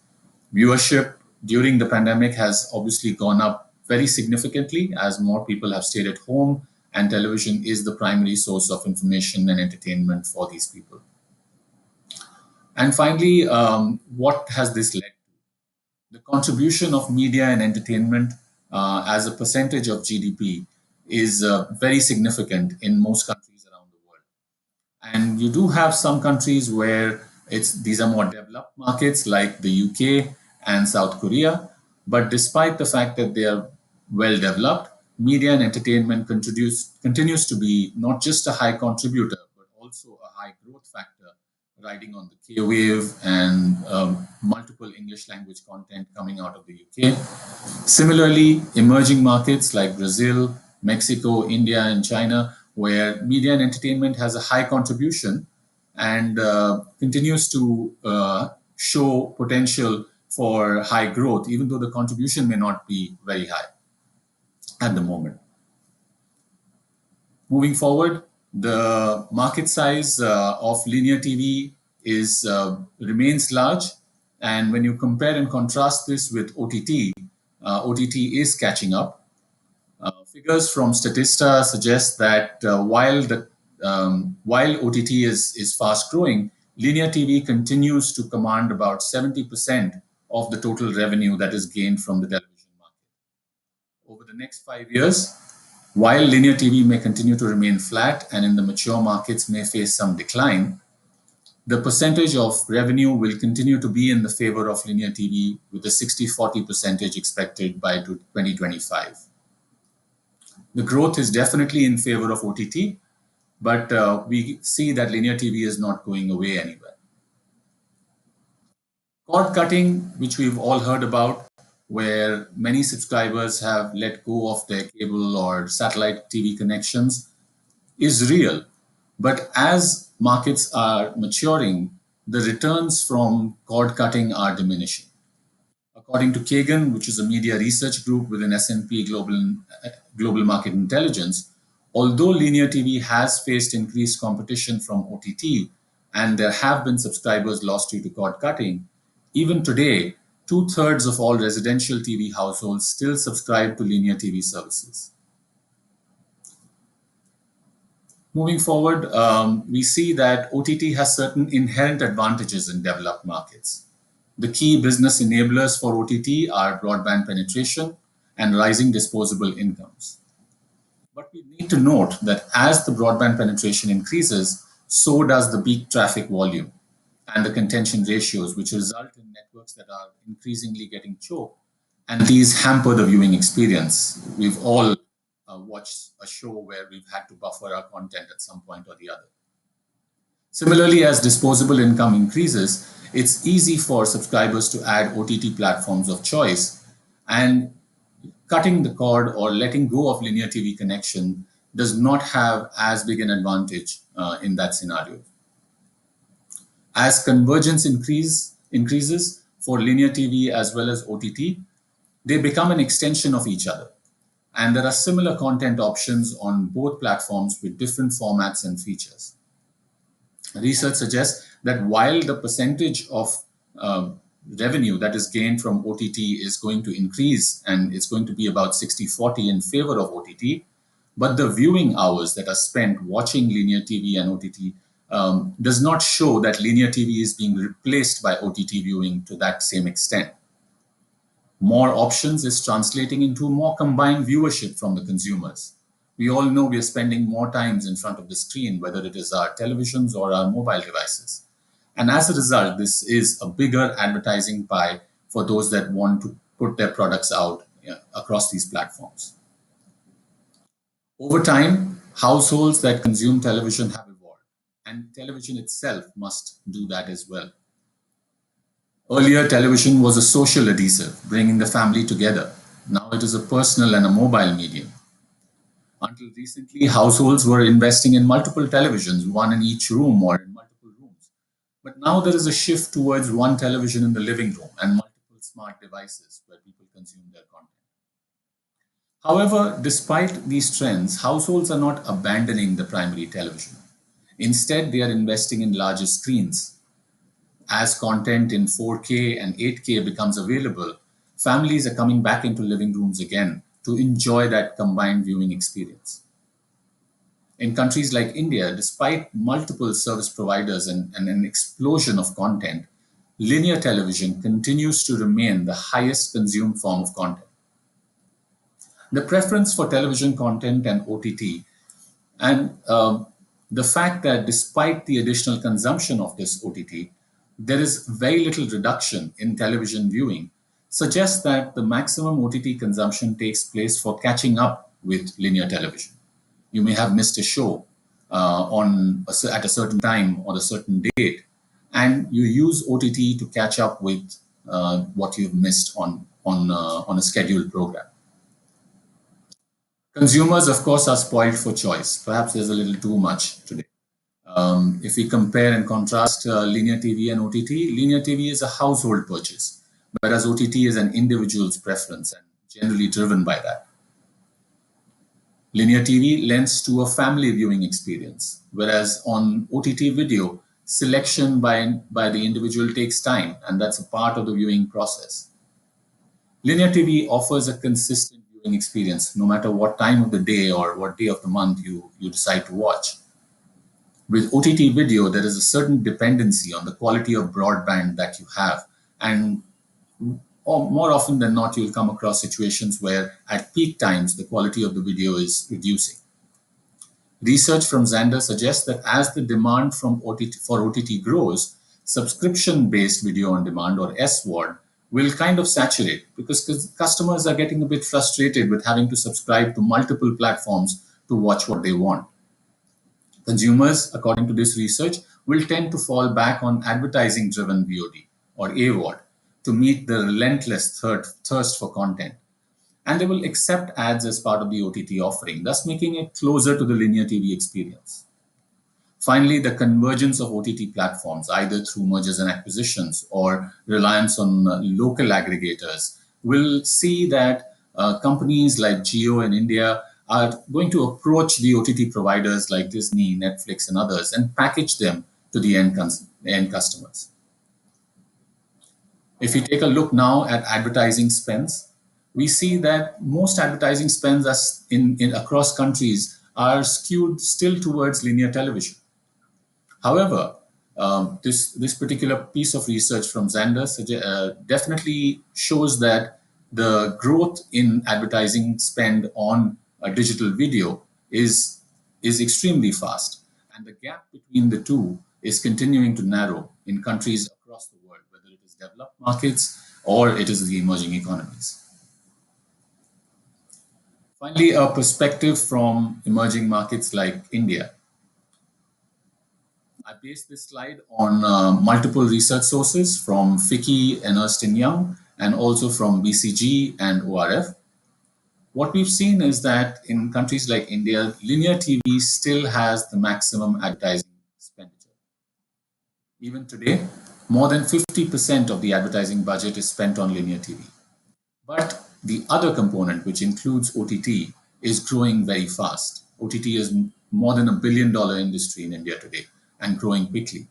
Viewership during the pandemic has obviously gone up very significantly as more people have stayed at home, and television is the primary source of information and entertainment for these people. And finally, what has this led to? The contribution of media and entertainment as a percentage of GDP is very significant in most countries around the world. And you do have some countries where these are more developed markets like the UK and South Korea. But despite the fact that they are well developed, media and entertainment continues to be not just a high contributor, but also a high growth factor, riding on the K-wave and multiple English language content coming out of the UK. Similarly, emerging markets like Brazil, Mexico, India, and China, where media and entertainment has a high contribution and continues to show potential for high growth, even though the contribution may not be very high at the moment. Moving forward, the market size of linear TV remains large, and when you compare and contrast this with OTT, OTT is catching up. Figures from Statista suggest that while OTT is fast growing, linear TV continues to command about 70% of the total revenue that is gained from the television market. Over the next 5 years, while linear TV may continue to remain flat and in the mature markets may face some decline, the percentage of revenue will continue to be in the favor of linear TV, with a 60-40 percentage expected by 2025. The growth is definitely in favor of OTT, but we see that linear TV is not going away anywhere. Cord cutting, which we've all heard about, where many subscribers have let go of their cable or satellite TV connections, is real. But as markets are maturing, the returns from cord cutting are diminishing. According to Kagan, which is a media research group within S&P Global Market Intelligence, although linear TV has faced increased competition from OTT and there have been subscribers lost due to cord cutting, even today, 2/3 of all residential TV households still subscribe to linear TV services. Moving forward, we see that OTT has certain inherent advantages in developed markets. The key business enablers for OTT are broadband penetration and rising disposable incomes. But we need to note that as the broadband penetration increases, so does the peak traffic volume and the contention ratios, which result in networks that are increasingly getting choked, and these hamper the viewing experience. We've all watched a show where we've had to buffer our content at some point or the other. Similarly, as disposable income increases, it's easy for subscribers to add OTT platforms of choice, and cutting the cord or letting go of linear TV connection does not have as big an advantage in that scenario. As convergence increases for linear TV as well as OTT, they become an extension of each other. And there are similar content options on both platforms with different formats and features. Research suggests that while the percentage of revenue that is gained from OTT is going to increase, and it's going to be about 60-40 in favor of OTT, but the viewing hours that are spent watching linear TV and OTT does not show that linear TV is being replaced by OTT viewing to that same extent. More options is translating into more combined viewership from the consumers. We all know we are spending more times in front of the screen, whether it is our televisions or our mobile devices. And as a result, this is a bigger advertising pie for those that want to put their products out across these platforms. Over time, households that consume television have evolved, and television itself must do that as well. Earlier, television was a social adhesive, bringing the family together. Now it is a personal and a mobile medium. Until recently, households were investing in multiple televisions, one in each room or in multiple rooms. But now there is a shift towards one television in the living room and multiple smart devices where people consume their content. However, despite these trends, households are not abandoning the primary television. Instead, they are investing in larger screens. As content in 4K and 8K becomes available, families are coming back into living rooms again to enjoy that combined viewing experience. In countries like India, despite multiple service providers and an explosion of content, linear television continues to remain the highest consumed form of content. The preference for television content and OTT, and the fact that despite the additional consumption of this OTT, there is very little reduction in television viewing, suggests that the maximum OTT consumption takes place for catching up with linear television. You may have missed a show at a certain time or a certain date, and you use OTT to catch up with what you've missed on a scheduled program. Consumers, of course, are spoiled for choice. Perhaps there's a little too much today. If we compare and contrast linear TV and OTT, linear TV is a household purchase, whereas OTT is an individual's preference and generally driven by that. Linear TV lends to a family viewing experience, whereas on OTT video, selection by the individual takes time, and that's a part of the viewing process. Linear TV offers a consistent viewing experience, no matter what time of the day or what day of the month you decide to watch. With OTT video, there is a certain dependency on the quality of broadband that you have, and more often than not, you'll come across situations where at peak times, the quality of the video is reducing. Research from Xandr suggests that as the demand for OTT grows, subscription-based video on demand, or SVOD, will kind of saturate because customers are getting a bit frustrated with having to subscribe to multiple platforms to watch what they want. Consumers, according to this research, will tend to fall back on advertising-driven VOD, or AVOD, to meet the relentless thirst for content. And they will accept ads as part of the OTT offering, thus making it closer to the linear TV experience. Finally, the convergence of OTT platforms, either through mergers and acquisitions or reliance on local aggregators, will see that companies like Jio in India are going to approach the OTT providers like Disney, Netflix, and others and package them to the end customers. If we take a look now at advertising spends, we see that most advertising spends across countries are skewed still towards linear television. However, this particular piece of research from Xandr definitely shows that the growth in advertising spend on digital video is extremely fast, and the gap between the two is continuing to narrow in countries across the world, whether it is developed markets or it is the emerging economies. Finally, a perspective from emerging markets like India. I based this slide on multiple research sources from FICCI and Ernst & Young, and also from BCG and ORF. What we've seen is that in countries like India, linear TV still has the maximum advertising expenditure. Even today, more than 50% of the advertising budget is spent on linear TV. But the other component, which includes OTT, is growing very fast. OTT is more than $1 billion industry in India today and growing quickly.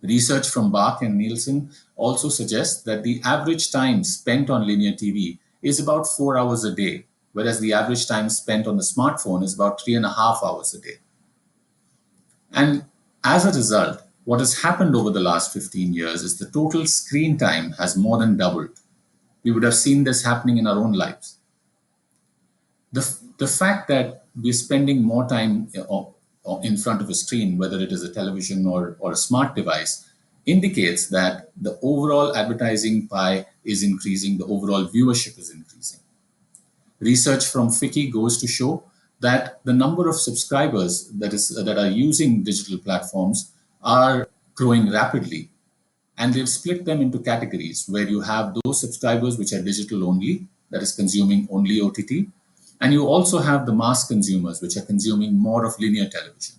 Research from Bach and Nielsen also suggests that the average time spent on linear TV is about 4 hours a day, whereas the average time spent on the smartphone is about 3.5 hours a day. And as a result, what has happened over the last 15 years is the total screen time has more than doubled. We would have seen this happening in our own lives. The fact that we're spending more time in front of a screen, whether it is a television or a smart device, indicates that the overall advertising pie is increasing, the overall viewership is increasing. Research from FICCI goes to show that the number of subscribers that are using digital platforms are growing rapidly. And they've split them into categories where you have those subscribers which are digital only, that is consuming only OTT. And you also have the mass consumers, which are consuming more of linear television.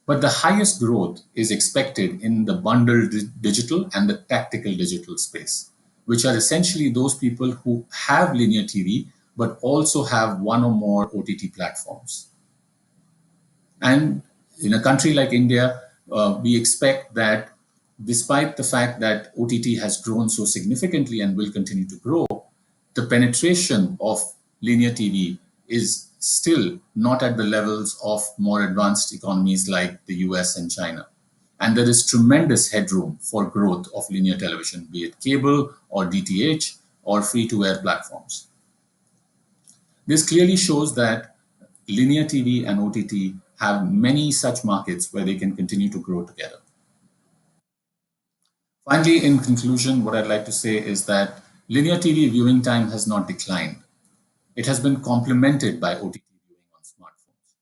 But the highest growth is expected in the bundled digital and the tactical digital space, which are essentially those people who have linear TV, but also have one or more OTT platforms. And in a country like India, we expect that despite the fact that OTT has grown so significantly and will continue to grow, the penetration of linear TV is still not at the levels of more advanced economies like the US and China. And there is tremendous headroom for growth of linear television, be it cable or DTH or free-to-air platforms. This clearly shows that linear TV and OTT have many such markets where they can continue to grow together. Finally, in conclusion, what I'd like to say is that linear TV viewing time has not declined. It has been complemented by OTT viewing on smartphones.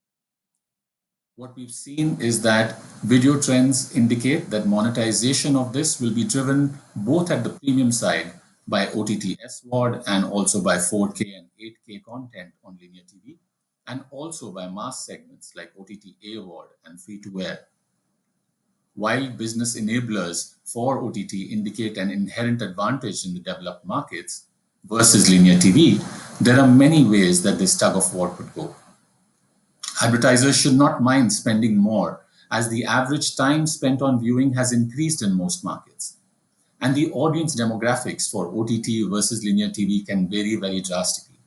What we've seen is that video trends indicate that monetization of this will be driven both at the premium side by OTT SVOD and also by 4K and 8K content on linear TV, and also by mass segments like OTT AVOD and free-to-air. While business enablers for OTT indicate an inherent advantage in the developed markets versus linear TV, there are many ways that this tug of war could go. Advertisers should not mind spending more, as the average time spent on viewing has increased in most markets. And the audience demographics for OTT versus linear TV can vary very drastically.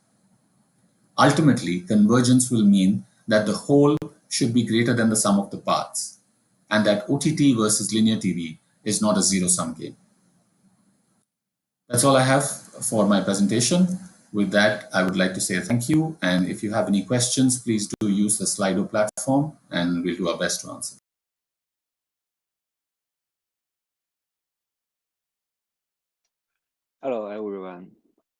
Ultimately, convergence will mean that the whole should be greater than the sum of the parts, and that OTT versus linear TV is not a zero-sum game. That's all I have for my presentation. With that, I would like to say thank you. And if you have any questions, please do use the Slido platform and we'll do our best to answer. Hello, everyone.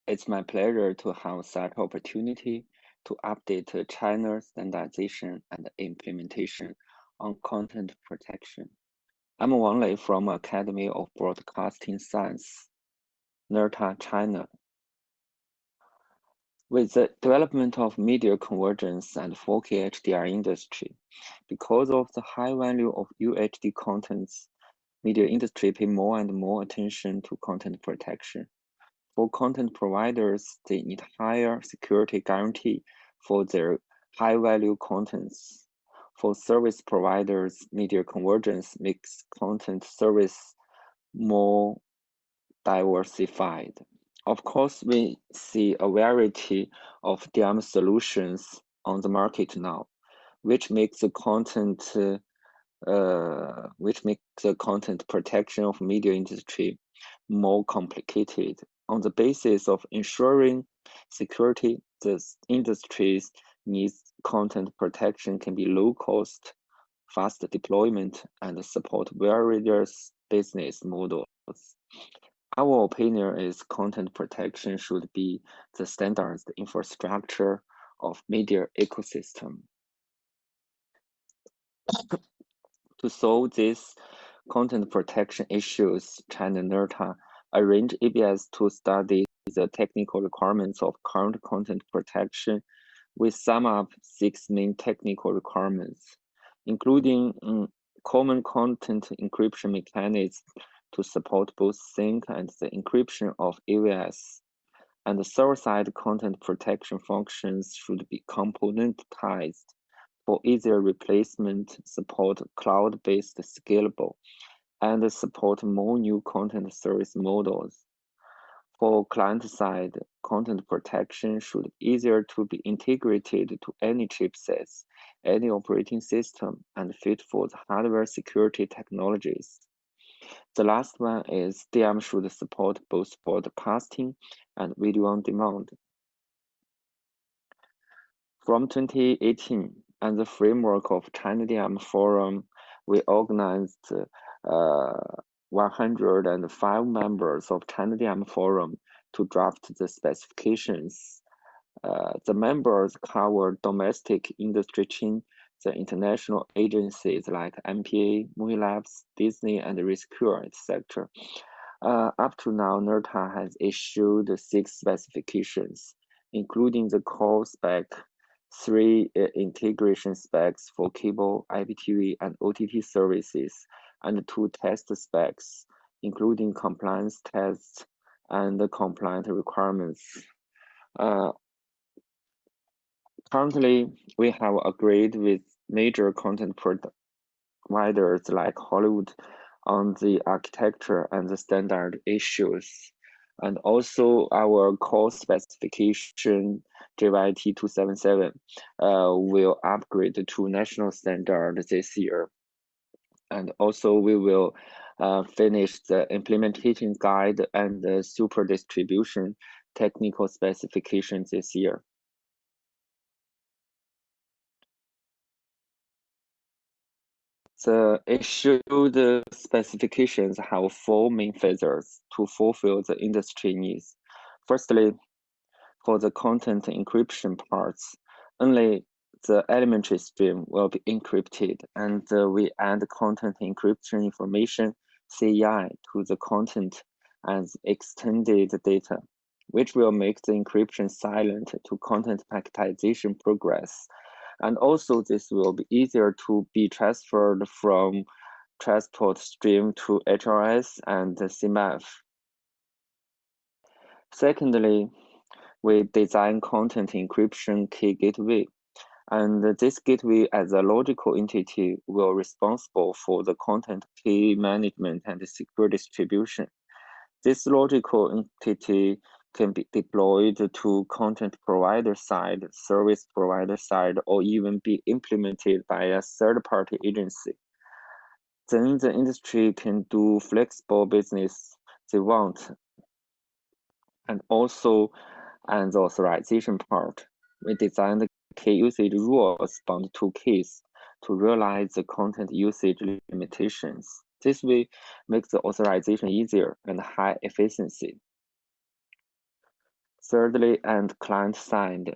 It's my pleasure to have such opportunity to update China's standardization and implementation on content protection. I'm Wang Lei from Academy of Broadcasting Science, NERTA, China. With the development of media convergence and 4K HDR industry, because of the high value of UHD contents, media industry pay more and more attention to content protection. For content providers, they need higher security guarantee for their high-value contents. For service providers, media convergence makes content service more diversified. Of course, we see a variety of DM solutions on the market now, which makes the content protection of media industry more complicated. On the basis of ensuring security, the industry's needs content protection can be low cost, fast deployment, and support various business models. Our opinion is content protection should be the standardized infrastructure of media ecosystem. To solve these content protection issues, China NERTA arranged ABS to study the technical requirements of current content protection. We sum up 6 main technical requirements, including common content encryption mechanisms to support both sync and the encryption of AVS, and the server-side content protection functions should be componentized for easier replacement, support cloud-based scalable, and support more new content service models. For client-side, content protection should be easier to be integrated to any chipsets, any operating system, and fit for the hardware security technologies. The last one is DM should support both broadcasting and video on demand. From 2018, and the framework of China DM Forum, we organized 105 members of China DM Forum to draft the specifications. The members cover domestic industry chain, the international agencies like MPA, Movie Labs, Disney, and Rescue, etc. Up to now, NERTA has issued 6 specifications, including the core spec, 3 integration specs for cable, IPTV, and OTT services, and 2 test specs, including compliance tests and compliant requirements. Currently, we have agreed with major content providers like Hollywood on the architecture and the standard issues. And also our core specification JYT 277 will upgrade to national standard this year. And also we will finish the implementation guide and the super distribution technical specifications this year. The issued specifications have 4 main phases to fulfill the industry needs. Firstly, for the content encryption parts, only the elementary stream will be encrypted, and we add content encryption information CEI to the content as extended data, which will make the encryption silent to content packetization progress. And also this will be easier to be transferred from transport stream to HRS and CMAF. Secondly, we design content encryption key gateway, and this gateway as a logical entity will be responsible for the content key management and secure distribution. This logical entity can be deployed to content provider side, service provider side, or even be implemented by a third-party agency. Then the industry can do flexible business they want. And also, and the authorization part, we designed the key usage rules bound to keys to realize the content usage limitations. This way makes the authorization easier and high efficiency. Thirdly, and client side,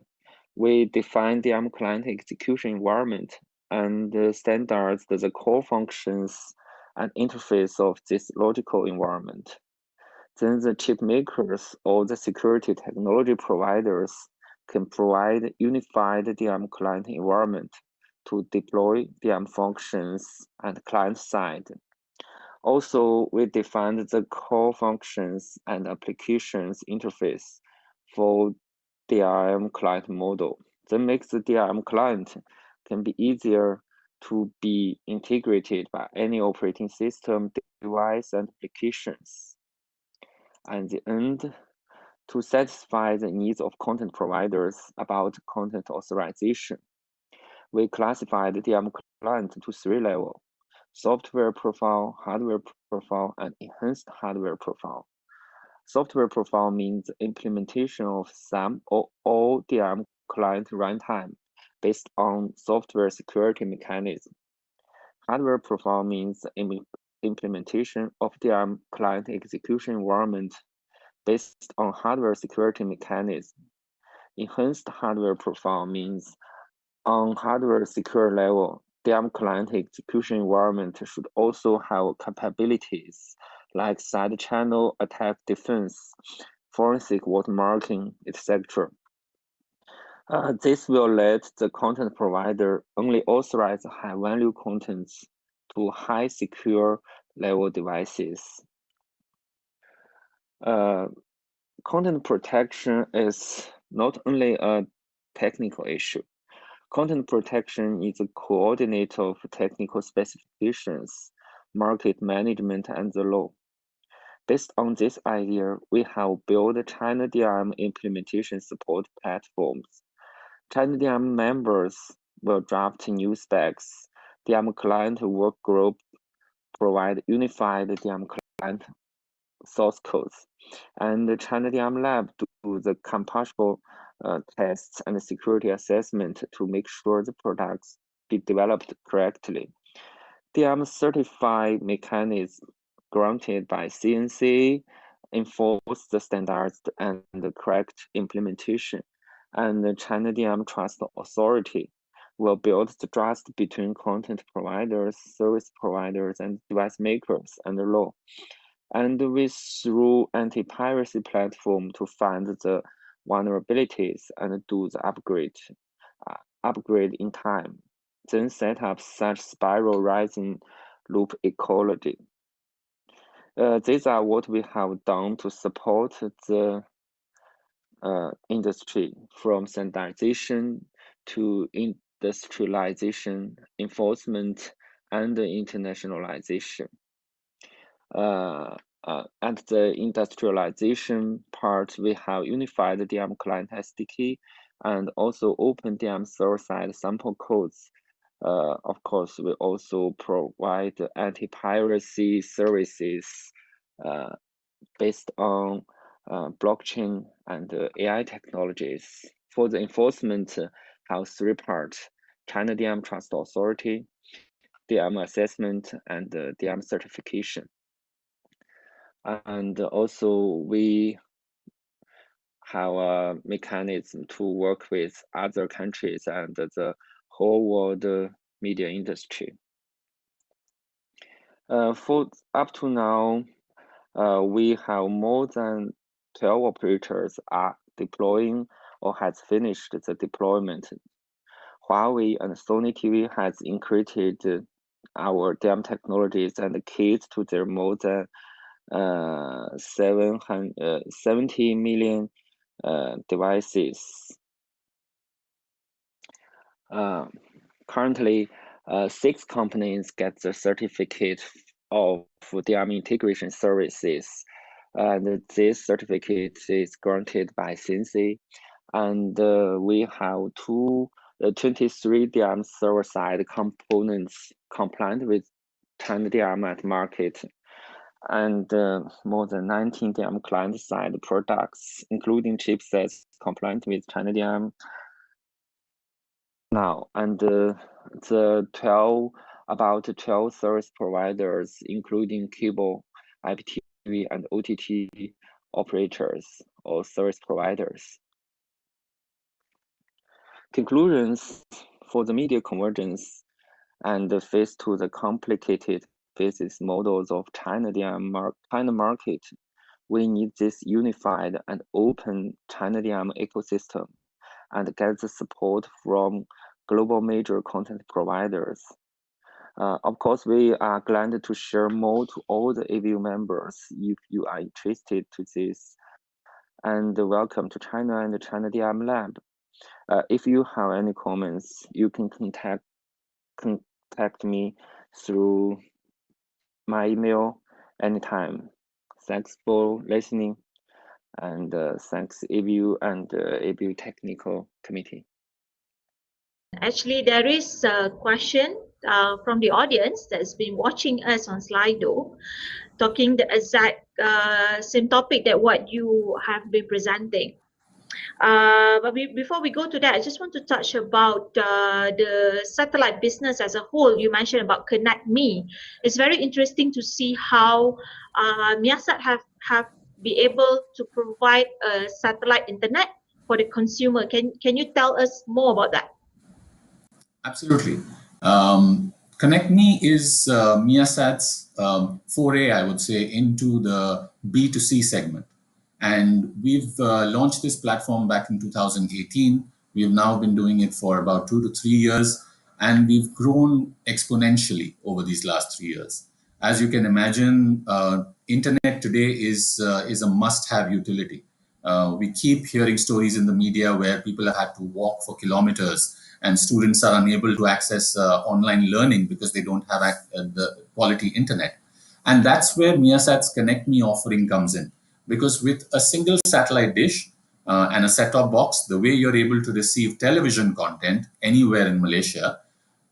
we define the client execution environment and standards the core functions and interface of this logical environment. Then the chip makers or the security technology providers can provide unified DM client environment to deploy DM functions and client side. Also, we defined the core functions and applications interface for DRM client model. That makes the DRM client can be easier to be integrated by any operating system, device, and applications. At the end, to satisfy the needs of content providers about content authorization, we classified the DM client to 3 levels: software profile, hardware profile, and enhanced hardware profile. Software profile means implementation of some or all DRM client runtime based on software security mechanism. Hardware profile means implementation of DRM client execution environment based on hardware security mechanism. Enhanced hardware profile means on hardware secure level, DRM client execution environment should also have capabilities like side channel attack defense, forensic watermarking, etc. This will let the content provider only authorize high-value contents to high secure level devices. Content protection is not only a technical issue. Content protection is a coordinate of technical specifications, market management, and the law. Based on this idea, we have built China DRM implementation support platforms. China DRM members will draft new specs. DRM client work group provide unified DRM client source codes, and the China DRM lab do the compatible tests and security assessment to make sure the products be developed correctly. DRM certified mechanism granted by CNC enforce the standards and the correct implementation, and the China DRM Trust Authority will build the trust between content providers, service providers, and device makers and the law. And we through anti-piracy platform to find the vulnerabilities and do the upgrade in time, then set up such spiral rising loop ecology. These are what we have done to support the industry, from standardization to industrialization, enforcement, and internationalization. At the industrialization part, we have unified DM client SDK and also open DM server-side sample codes. Of course, we also provide anti-piracy services based on blockchain and AI technologies. For the enforcement, have three parts: China DM Trust Authority, DM assessment, and DM certification. And also we have a mechanism to work with other countries and the whole world media industry. For up to now, we have more than 12 operators are deploying or has finished the deployment. Huawei and Sony TV has integrated our DM technologies and kits to their more than 70 million devices. Currently, 6 companies get the certificate of DM integration services, and this certificate is granted by CNC. And we have 23 DM server-side components compliant with China DM at market, and more than 19 DM client-side products, including chipsets compliant with China DM now. And about 12 service providers, including cable, IPTV, and OTT operators or service providers. Conclusions for the media convergence and face to the complicated business models of China market, we need this unified and open China DM ecosystem and get the support from global major content providers. Of course, we are glad to share more to all the ABU members if you are interested to this. And welcome to China and the China DM Lab. If you have any comments, you can contact me through my email anytime. Thanks for listening, and thanks ABU and ABU Technical Committee. Actually, there is a question from the audience that's been watching us on Slido, talking the exact same topic that what you have been presenting. But before we go to that, I just want to touch about the satellite business as a whole. You mentioned about Connect Me. It's very interesting to see how MEASAT have be able to provide a satellite internet for the consumer. Can you tell us more about that? Absolutely. Connect Me is MEASAT's foray, I would say, into the B2C segment. And we've launched this platform back in 2018. We've now been doing it for about 2 to 3 years, and we've grown exponentially over these last 3 years. As you can imagine, internet today is a must-have utility. We keep hearing stories in the media where people have had to walk for kilometers and students are unable to access online learning because they don't have the quality internet. And that's where MEASAT's Connect Me offering comes in. Because with a single satellite dish and a set-top box, the way you're able to receive television content anywhere in Malaysia,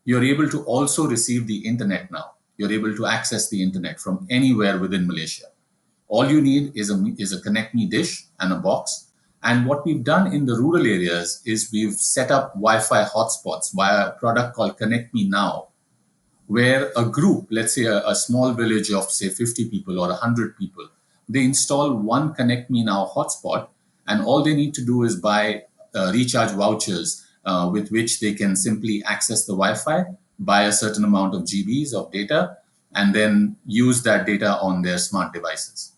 you're able to also receive the internet now. You're able to access the internet from anywhere within Malaysia. All you need is a Connect Me dish and a box. And what we've done in the rural areas is we've set up Wi-Fi hotspots via a product called Connect Me Now, where a group, let's say a small village of say 50 people or 100 people, they install one Connect Me Now hotspot, and all they need to do is buy recharge vouchers with which they can simply access the Wi-Fi, buy a certain amount of GBs of data, and then use that data on their smart devices.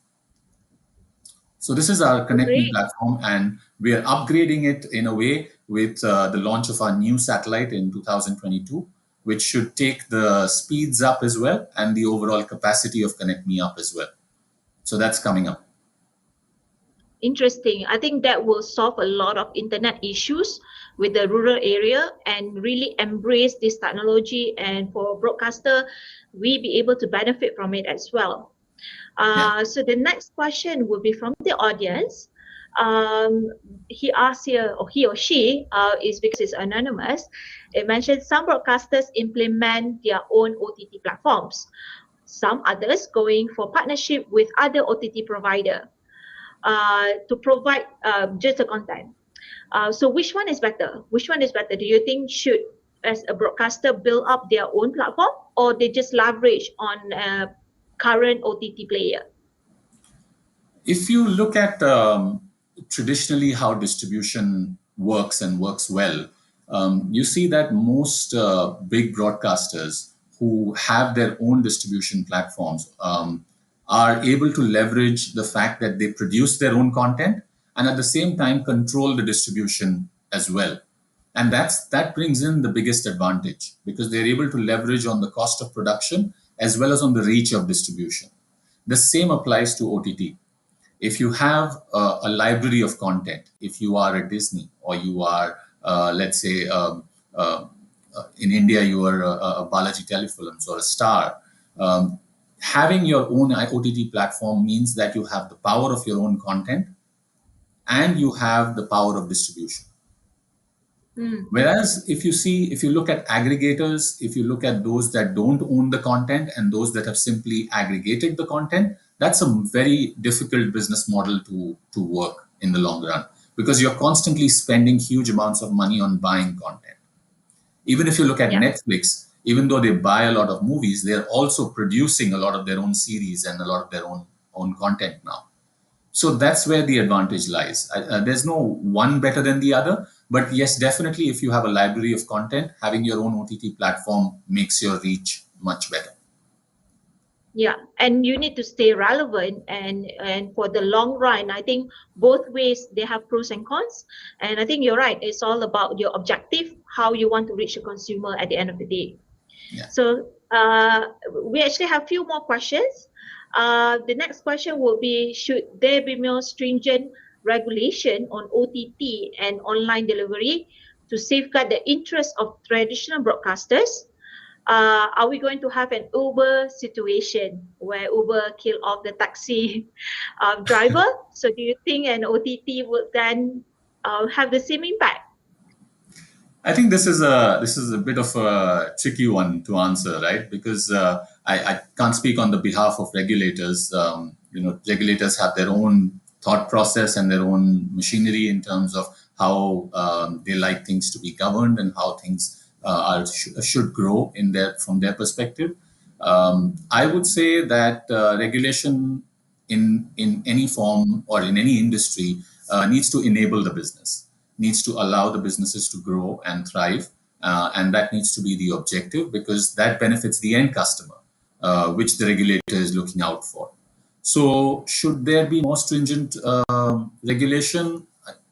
So this is our Connect Me platform, and we are upgrading it in a way with the launch of our new satellite in 2022, which should take the speeds up as well and the overall capacity of Connect Me up as well. So that's coming up. Interesting. I think that will solve a lot of internet issues with the rural area and really embrace this technology. And for broadcaster, we be able to benefit from it as well. So the next question will be from the audience. He asks here, or he or she, is because it's anonymous. It mentions some broadcasters implement their own OTT platforms. Some others going for partnership with other OTT provider to provide just the content. So which one is better? Which one is better? Do you think should, as a broadcaster, build up their own platform, or they just leverage on current OTT player? If you look at traditionally how distribution works and works well, you see that most big broadcasters who have their own distribution platforms are able to leverage the fact that they produce their own content and at the same time control the distribution as well. And that brings in the biggest advantage, because they're able to leverage on the cost of production as well as on the reach of distribution. The same applies to OTT. If you have a library of content, if you are a Disney, or you are, let's say, in India, you are a Balaji Telefilms or a Star, having your own OTT platform means that you have the power of your own content and you have the power of distribution. Whereas if you look at aggregators, if you look at those that don't own the content and those that have simply aggregated the content, that's a very difficult business model to work in the long run, because you're constantly spending huge amounts of money on buying content. Even if you look at Netflix, even though they buy a lot of movies, they're also producing a lot of their own series and a lot of their own content now. So that's where the advantage lies. There's no one better than the other, but yes, definitely if you have a library of content, having your own OTT platform makes your reach much better. Yeah, and you need to stay relevant, and for the long run, I think both ways they have pros and cons. And I think you're right. It's all about your objective, how you want to reach a consumer at the end of the day. Yeah. So we actually have a few more questions. The next question will be, should there be more stringent regulation on OTT and online delivery to safeguard the interests of traditional broadcasters? Are we going to have an Uber situation where Uber kill off the taxi driver? So do you think an OTT would then have the same impact? I think this is a bit of a tricky one to answer, right? Because I can't speak on the behalf of regulators. Regulators have their own thought process and their own machinery in terms of how they like things to be governed and how things should grow from their perspective. I would say that regulation in any form or in any industry needs to enable the business, needs to allow the businesses to grow and thrive, and that needs to be the objective, because that benefits the end customer, which the regulator is looking out for. So should there be more stringent regulation?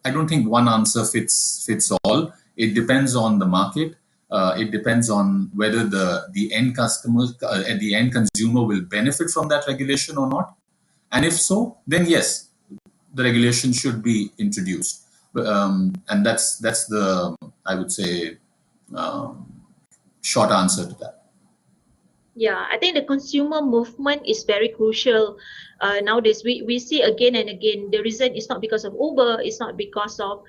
I don't think one answer fits all. It depends on the market. It depends on whether the end customer, the end consumer will benefit from that regulation or not. And if so, then yes, the regulation should be introduced. And that's the, I would say, short answer to that. Yeah, I think the consumer movement is very crucial nowadays. We see again and again, the reason is not because of Uber, it's not because of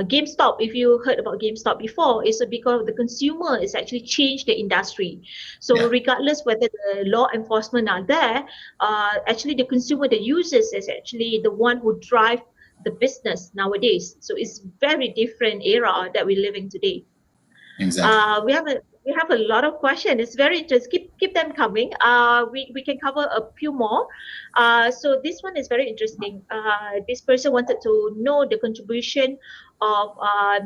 GameStop. If you heard about GameStop before, it's because the consumer is actually changed the industry. So regardless whether the law enforcement are there, actually the consumer, the users is actually the one who drive the business nowadays. So it's very different era that we're living today. Exactly. We have a lot of questions. It's very interesting. Keep them coming. We can cover a few more. So this one is very interesting. This person wanted to know the contribution of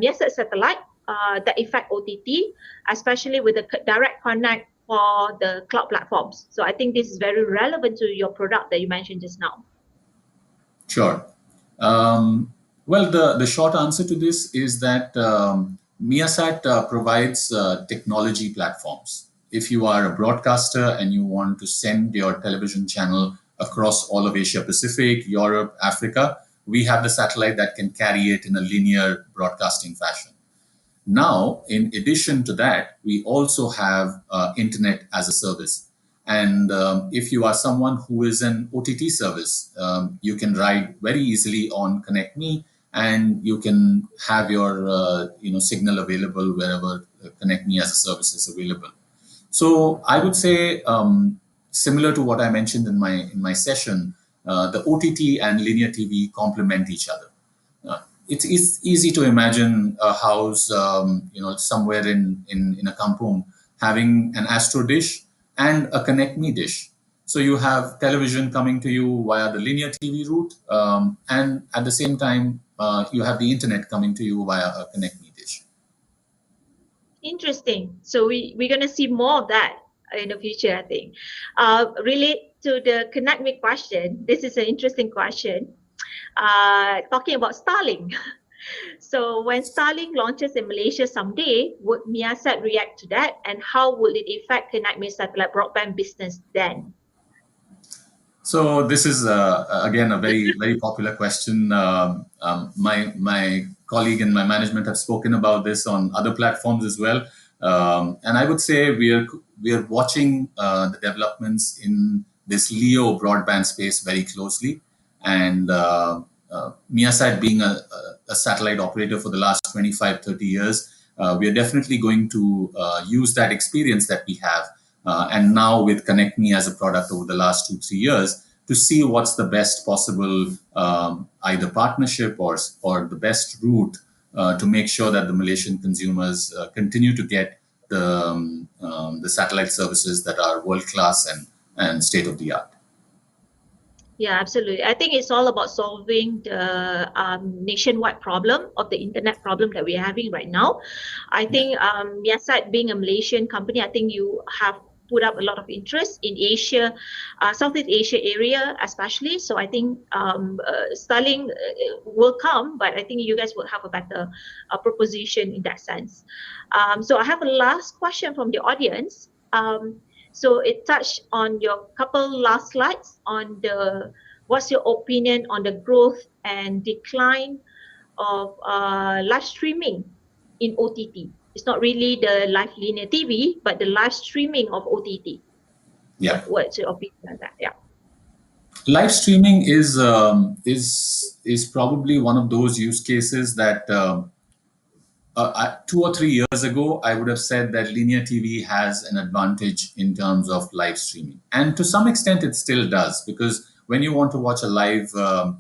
MEASAT satellite that affect OTT, especially with the direct connect for the cloud platforms. So I think this is very relevant to your product that you mentioned just now. Sure. Well, the short answer to this is that MEASAT provides technology platforms. If you are a broadcaster and you want to send your television channel across all of Asia Pacific, Europe, Africa, we have the satellite that can carry it in a linear broadcasting fashion. Now, in addition to that, we also have internet as a service. And if you are someone who is an OTT service, you can ride very easily on Connect Me, and you can have your signal available wherever Connect Me as a service is available. So I would say, similar to what I mentioned in my session, the OTT and linear TV complement each other. It's easy to imagine a house, somewhere in a kampung having an Astro dish and a Connect Me dish. So you have television coming to you via the linear TV route, and at the same time, you have the internet coming to you via a Connect Me dish. Interesting. So we're going to see more of that in the future, I think. Relate to the Connect Me question, this is an interesting question. Talking about Starlink. So when Starlink launches in Malaysia someday, would MEASAT react to that, and how will it affect Connect Me satellite broadband business then? So this is again a very very popular question. My colleague and my management have spoken about this on other platforms as well, and I would say we are watching the developments in this LEO broadband space very closely, and MEASAT being a satellite operator for the last 25-30 years, we are definitely going to use that experience that we have, and now with Connect Me as a product over the last 2-3 years, to see what's the best possible either partnership or the best route to make sure that the Malaysian consumers continue to get the satellite services that are world-class and state-of-the-art. Yeah, absolutely. I think it's all about solving the nationwide problem of the internet problem that we're having right now. I think MEASAT being a Malaysian company, I think you have put up a lot of interest in Asia, Southeast Asia area especially. So I think Starlink will come, but I think you guys will have a better proposition in that sense. So I have a last question from the audience. So it touched on your couple last slides on what's your opinion on the growth and decline of live streaming in OTT. It's not really the live linear TV, but the live streaming of OTT. Yeah. What's your opinion on that? Yeah. Live streaming is probably one of those use cases that 2 or 3 years ago, I would have said that linear TV has an advantage in terms of live streaming. And to some extent, it still does, because when you want to watch a live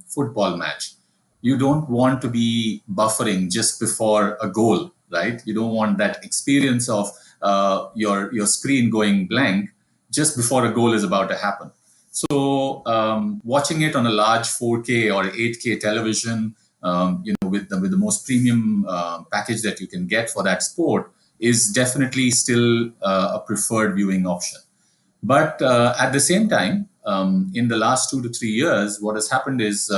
football match, you don't want to be buffering just before a goal, right? You don't want that experience of your screen going blank just before a goal is about to happen. So watching it on a large 4K or 8K television, with the most premium package that you can get for that sport, is definitely still a preferred viewing option. But at the same time, in the last 2 to 3 years, what has happened is,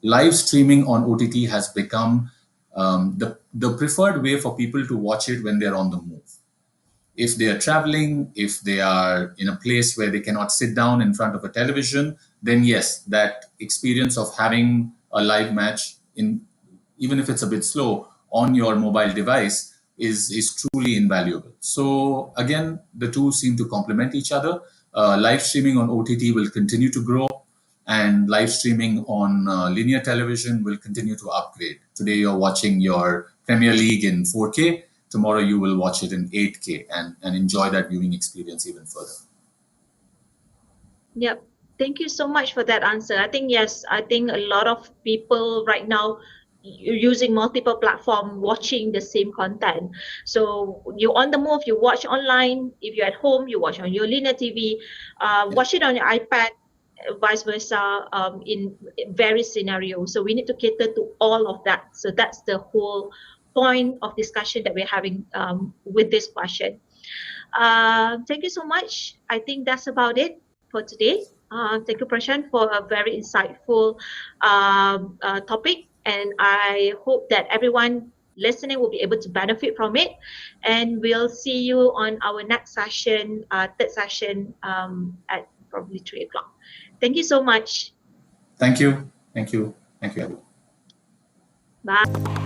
live streaming on OTT has become the preferred way for people to watch it when they're on the move. If they are traveling, if they are in a place where they cannot sit down in front of a television, then yes, that experience of having a live match, even if it's a bit slow, on your mobile device is truly invaluable. So again, the two seem to complement each other. Live streaming on OTT will continue to grow, and live streaming on linear television will continue to upgrade. Today you're watching your Premier League in 4K. Tomorrow you will watch it in 8K and enjoy that viewing experience even further. Yep. Thank you so much for that answer. I think, yes, I think a lot of people right now using multiple platforms, watching the same content. So you're on the move, you watch online. If you're at home, you watch on your linear TV, watch it on your iPad, vice versa, in various scenarios. So we need to cater to all of that. So that's the whole point of discussion that we're having with this question. Thank you so much. I think that's about it for today. Thank you, Prashant, for a very insightful topic. And I hope that everyone listening will be able to benefit from it. And we'll see you on our next session, third session at probably 3 o'clock. Thank you so much. Thank you. Thank you. Thank you, everyone. Bye.